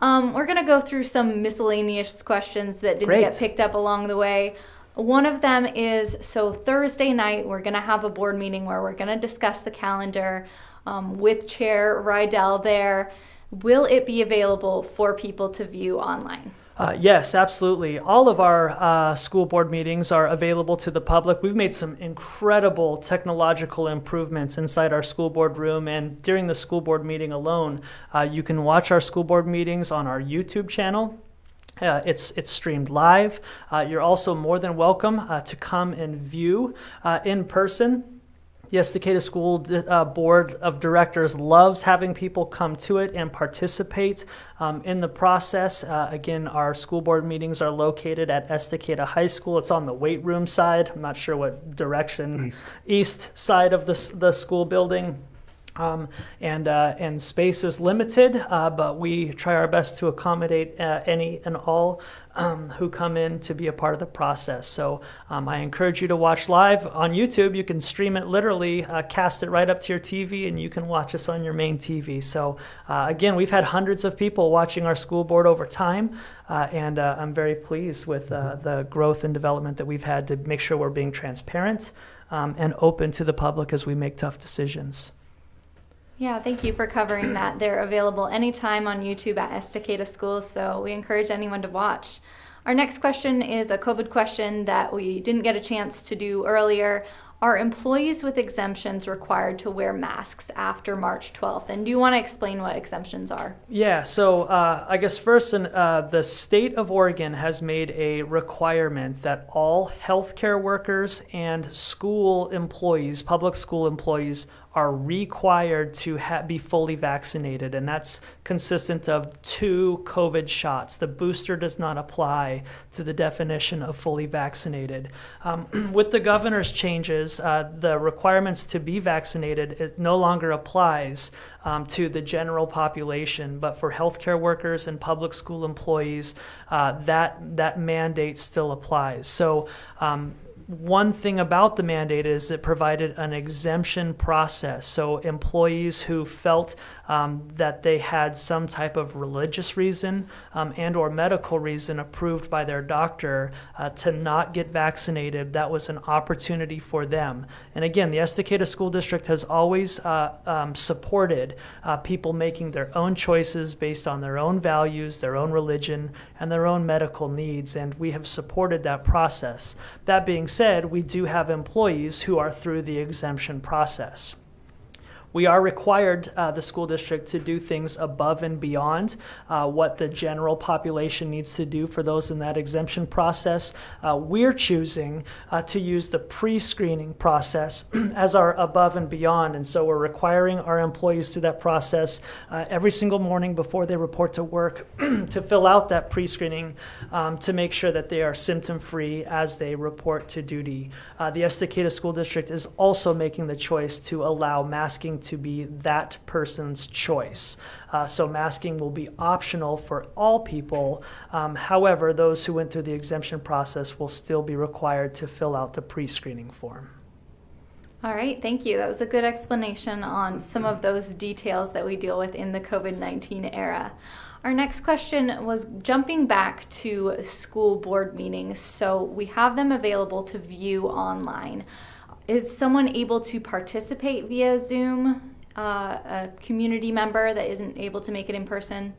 We're going to go through some miscellaneous questions that didn't get picked up along the way. One of them is, so Thursday night, we're going to have a board meeting where we're going to discuss the calendar with Chair Rydell there. Will it be available for people to view online? Yes, absolutely. All of our school board meetings are available to the public. We've made some incredible technological improvements inside our school board room, and during the school board meeting alone, you can watch our school board meetings on our YouTube channel. It's streamed live. You're also more than welcome to come and view in person. The Estacada School Board of Directors loves having people come to it and participate in the process. Again, our school board meetings are located at Estacada High School. It's on the weight room side. I'm not sure what direction. East side of the school building. And space is limited, but we try our best to accommodate any and all who come in to be a part of the process. So I encourage you to watch live on YouTube. You can stream it literally, cast it right up to your TV, and you can watch us on your main TV. So again, we've had hundreds of people watching our school board over time, and I'm very pleased with the growth and development that we've had to make sure we're being transparent and open to the public as we make tough decisions. Yeah, thank you for covering that. They're available anytime on YouTube at Estacada Schools, so we encourage anyone to watch. Our next question is a COVID question that we didn't get a chance to do earlier. Are employees with exemptions required to wear masks after March 12th? And do you want to explain what exemptions are? Yeah, so I guess first, the state of Oregon has made a requirement that all healthcare workers and school employees, public school employees, are required to be fully vaccinated, and that's consistent of 2 COVID shots. The booster does not apply to the definition of fully vaccinated. With the governor's changes, the requirements to be vaccinated, it no longer applies to the general population, but for healthcare workers and public school employees, that mandate still applies. So one thing about the mandate is it provided an exemption process. So employees who felt that they had some type of religious reason and or medical reason approved by their doctor to not get vaccinated, that was an opportunity for them. And again, the Estacada School District has always supported people making their own choices based on their own values, their own religion, and their own medical needs, and we have supported that process. That being said, we do have employees who are through the exemption process. We are required, the school district, to do things above and beyond what the general population needs to do for those in that exemption process. We're choosing to use the pre-screening process as our above and beyond, and so we're requiring our employees through that process every single morning before they report to work to fill out that pre-screening to make sure that they are symptom-free as they report to duty. The Estacada School District is also making the choice to allow masking to be that person's choice. So masking will be optional for all people. However, those who went through the exemption process will still be required to fill out the pre-screening form. All right, thank you. That was a good explanation on some of those details that we deal with in the COVID-19 era. Our next question was jumping back to school board meetings. So we have them available to view online. Is someone able to participate via Zoom, a community member that isn't able to make it in person?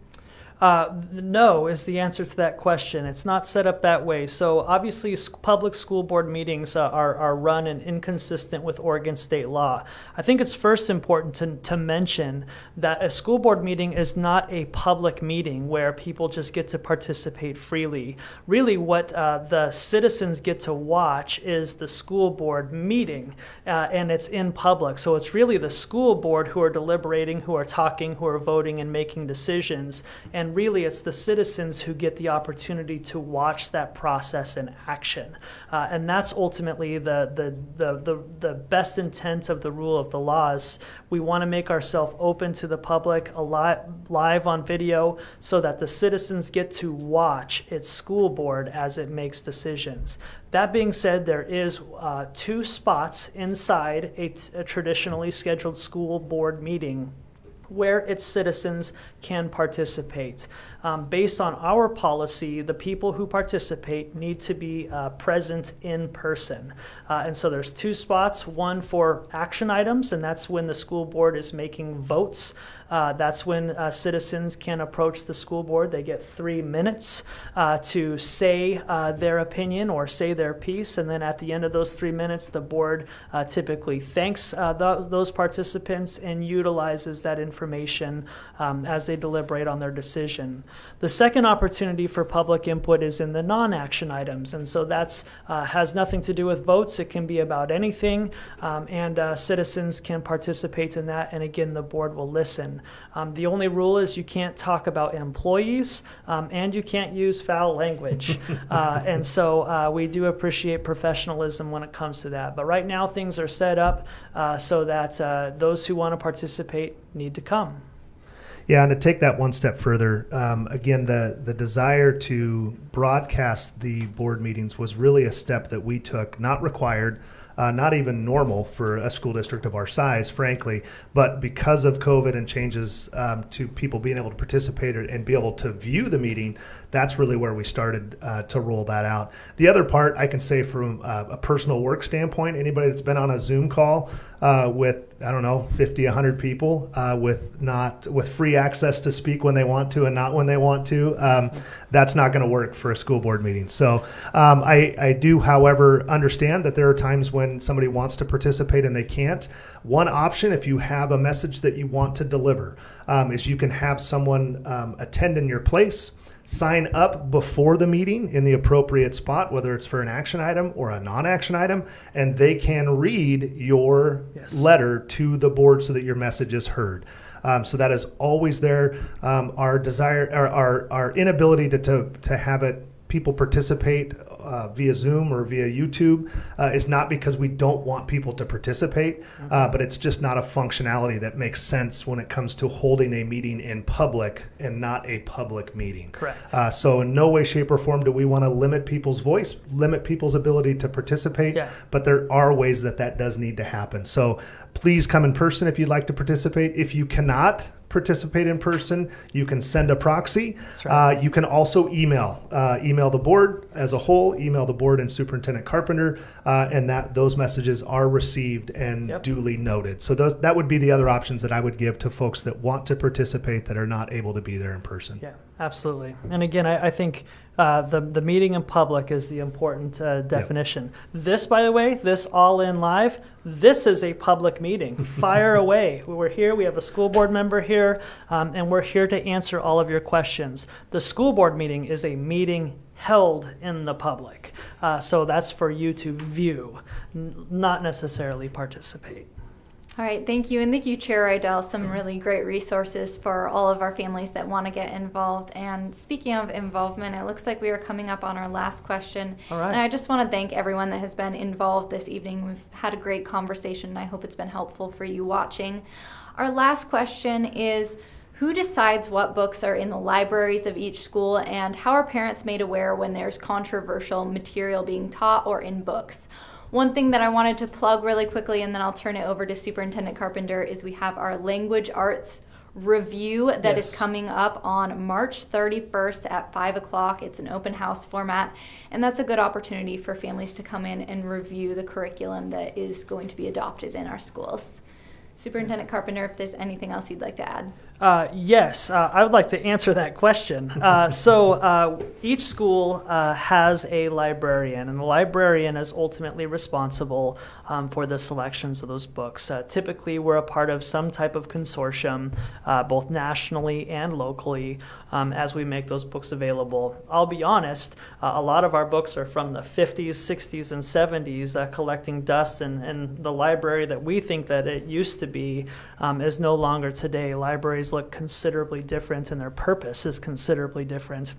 No is the answer to that question. It's not set up that way. So obviously public school board meetings are run and inconsistent with Oregon state law. I think it's first important to mention that a school board meeting is not a public meeting where people just get to participate freely. Really what the citizens get to watch is the school board meeting, and it's in public. So it's really the school board who are deliberating, who are talking, who are voting and making decisions. And really, it's the citizens who get the opportunity to watch that process in action. And that's ultimately the best intent of the rule of the laws. We want to make ourselves open to the public, live on video, so that the citizens get to watch its school board as it makes decisions. That being said, there is 2 spots inside a traditionally scheduled school board meeting where its citizens can participate. Based on our policy, the people who participate need to be present in person. And so there's 2 spots, one for action items, and that's when the school board is making votes. That's when citizens can approach the school board. They get 3 minutes to say their opinion or say their piece, and then at the end of those 3 minutes, the board typically thanks those participants and utilizes that information information as they deliberate on their decision. The second opportunity for public input is in the non-action items, and so that's has nothing to do with votes. It can be about anything, and citizens can participate in that, and again, the board will listen. The only rule is you can't talk about employees, and you can't use foul language. And so we do appreciate professionalism when it comes to that. But right now things are set up so that those who want to participate need to come. Yeah, and to take that one step further, again, the desire to broadcast the board meetings was really a step that we took, not required, not even normal for a school district of our size, frankly, but because of COVID and changes to people being able to participate and be able to view the meeting, that's really where we started to roll that out. The other part, I can say from a personal work standpoint, anybody that's been on a Zoom call with, I don't know, 50, 100 people with free access to speak when they want to and not when they want to, that's not going to work for a school board meeting. So I do, however, understand that there are times when somebody wants to participate and they can't. One option, if you have a message that you want to deliver, is you can have someone attend in your place, sign up before the meeting in the appropriate spot, whether it's for an action item or a non-action item, and they can read your letter to the board so that your message is heard. So that is always there. Our desire, our inability to have people participate via Zoom or via YouTube is not because we don't want people to participate, but it's just not a functionality that makes sense when it comes to holding a meeting in public and not a public meeting. Correct. So in no way, shape, or form do we want to limit people's voice, limit people's ability to participate, but there are ways that does need to happen. So please come in person if you'd like to participate. If you cannot participate in person, you can send a proxy. That's right. You can also email the board as a whole, email the board and Superintendent Carpenter, and those messages are received and duly noted. So that would be the other options that I would give to folks that want to participate that are not able to be there in person. Yeah, absolutely. And again, I think the meeting in public is the important definition. This, by the way, this All In Live, this is a public meeting. Fire away. We're here. We have a school board member here, and we're here to answer all of your questions. The school board meeting is a meeting held in the public. So that's for you to view, not necessarily participate. All right, thank you. And thank you, Chair Rydell. Some really great resources for all of our families that want to get involved. And speaking of involvement, it looks like we are coming up on our last question. All right. And I just want to thank everyone that has been involved this evening. We've had a great conversation, and I hope it's been helpful for you watching. Our last question is, who decides what books are in the libraries of each school, and how are parents made aware when there's controversial material being taught or in books? One thing that I wanted to plug really quickly, and then I'll turn it over to Superintendent Carpenter, is we have our language arts review that is coming up on March 31st at 5 o'clock. It's an open house format, and that's a good opportunity for families to come in and review the curriculum that is going to be adopted in our schools. Superintendent Carpenter, if there's anything else you'd like to add. Yes, I would like to answer that question. So each school has a librarian, and the librarian is ultimately responsible for the selections of those books. Typically, we're a part of some type of consortium, both nationally and locally, as we make those books available. I'll be honest, a lot of our books are from the 50s, 60s, and 70s, collecting dust, and the library that we think that it used to be is no longer today. Libraries look considerably different, and their purpose is considerably different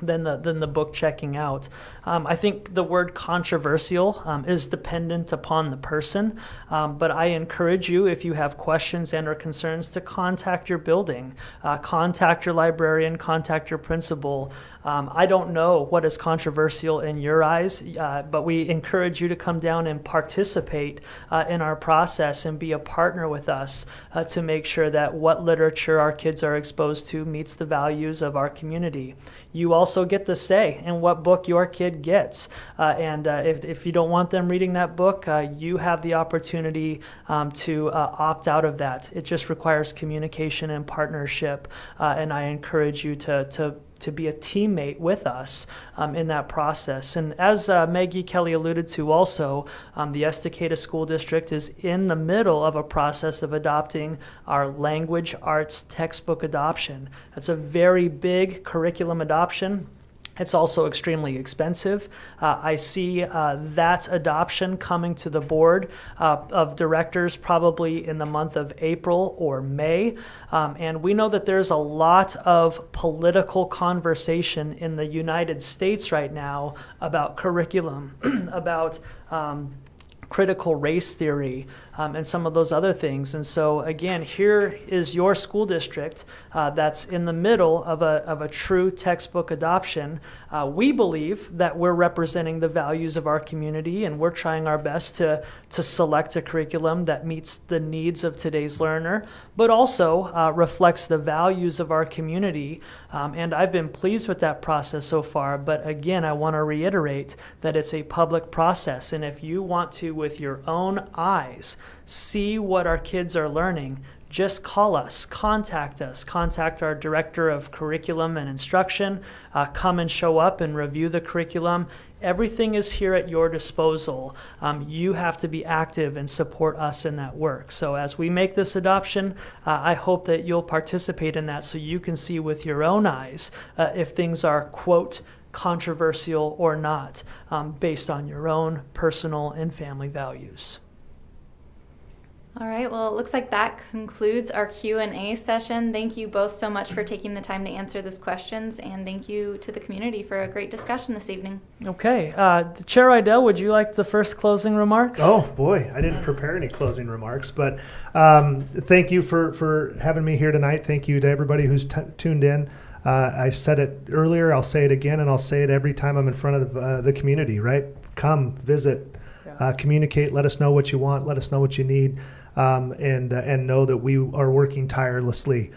than the book checking out. I think the word controversial is dependent upon the person, but I encourage you, if you have questions and or concerns, to contact your building, contact your librarian, contact your principal. I don't know what is controversial in your eyes, but we encourage you to come down and participate in our process and be a partner with us to make sure that what literature our kids are exposed to meets the values of our community. You also get to say in what book your kid gets. And if you don't want them reading that book, you have the opportunity to opt out of that. It just requires communication and partnership. And I encourage you to to be a teammate with us in that process. And as Maggie Kelly alluded to also, the Estacada School District is in the middle of a process of adopting our language arts textbook adoption. That's a very big curriculum adoption. It's also extremely expensive. I see that adoption coming to the board of directors probably in the month of April or May. And we know that there's a lot of political conversation in the United States right now about curriculum, about critical race theory, and some of those other things. And so again, here is your school district that's in the middle of a true textbook adoption. We believe that we're representing the values of our community, and we're trying our best to select a curriculum that meets the needs of today's learner, but also reflects the values of our community. And I've been pleased with that process so far, but again, I want to reiterate that it's a public process, and if you want to, with your own eyes, see what our kids are learning, just call us, contact our director of curriculum and instruction, come and show up and review the curriculum. Everything is here at your disposal. You have to be active and support us in that work. So as we make this adoption, I hope that you'll participate in that so you can see with your own eyes if things are, quote, controversial or not, based on your own personal and family values. All right, well, it looks like that concludes our Q&A session. Thank you both so much for taking the time to answer those questions, and thank you to the community for a great discussion this evening. Okay, Chair Idell, would you like the first closing remarks? Oh boy, I didn't prepare any closing remarks, but thank you for having me here tonight. Thank you to everybody who's tuned in. I said it earlier, I'll say it again, and I'll say it every time I'm in front of the community, right? Come, visit, communicate, let us know what you want, let us know what you need, and know that we are working tirelessly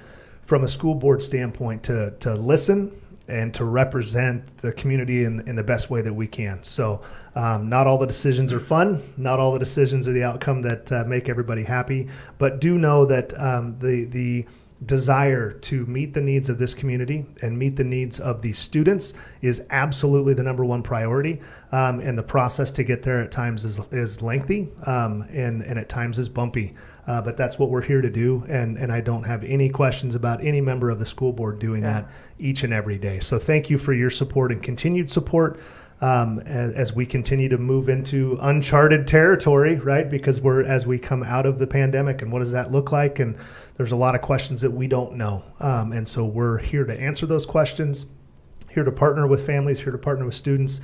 from a school board standpoint to listen and to represent the community in the best way that we can. So not all the decisions are fun, not all the decisions are the outcome that make everybody happy, but do know that the desire to meet the needs of this community and meet the needs of these students is absolutely the number one priority. And the process to get there at times is lengthy and at times is bumpy. But that's what we're here to do. And I don't have any questions about any member of the school board doing that each and every day. So thank you for your support and continued support as we continue to move into uncharted territory, right? Because as we come out of the pandemic, and what does that look like? And there's a lot of questions that we don't know. And so we're here to answer those questions, here to partner with families, here to partner with students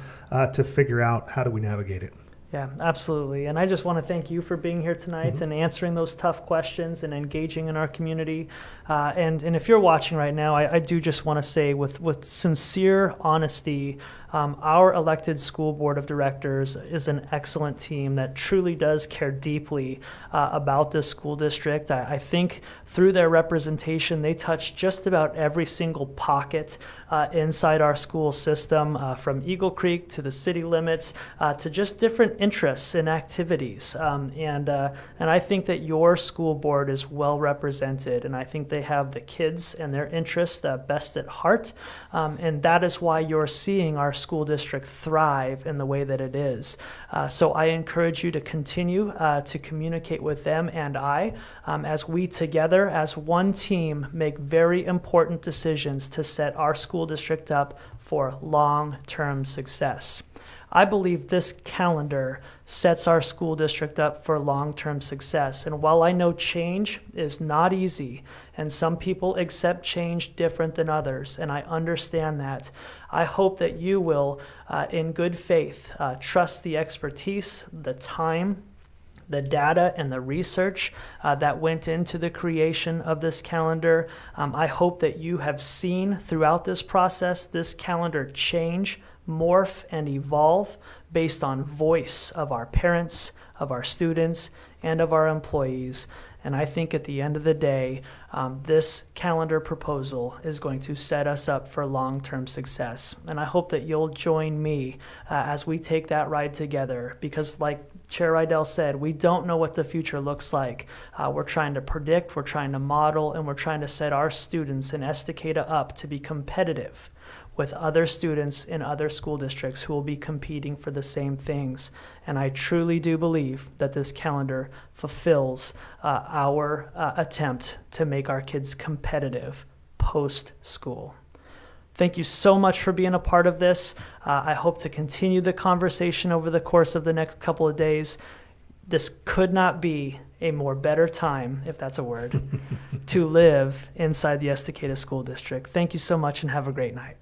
to figure out how do we navigate it. Yeah, absolutely. And I just want to thank you for being here tonight and answering those tough questions and engaging in our community. And if you're watching right now, I do just want to say with sincere honesty, our elected school board of directors is an excellent team that truly does care deeply about this school district. I think through their representation, they touch just about every single pocket inside our school system, from Eagle Creek to the city limits to just different interests and activities. And I think that your school board is well represented, and I think they have the kids and their interests best at heart. And that is why you're seeing our school district thrive in the way that it is. So I encourage you to continue to communicate with them and I as we together as one team make very important decisions to set our school district up for long-term success. I believe this calendar sets our school district up for long-term success. And while I know change is not easy, and some people accept change different than others, and I understand that, I hope that you will, in good faith, trust the expertise, the time, the data and the research that went into the creation of this calendar. I hope that you have seen throughout this process this calendar change, morph, and evolve based on voice of our parents, of our students, and of our employees. And I think at the end of the day, this calendar proposal is going to set us up for long-term success. And I hope that you'll join me as we take that ride together, because like Chair Rydell said, we don't know what the future looks like. We're trying to predict, we're trying to model, and we're trying to set our students in Estacada up to be competitive with other students in other school districts who will be competing for the same things. And I truly do believe that this calendar fulfills our attempt to make our kids competitive post-school. Thank you so much for being a part of this. I hope to continue the conversation over the course of the next couple of days. This could not be a more better time, if that's a word, to live inside the Estacada School District. Thank you so much and have a great night.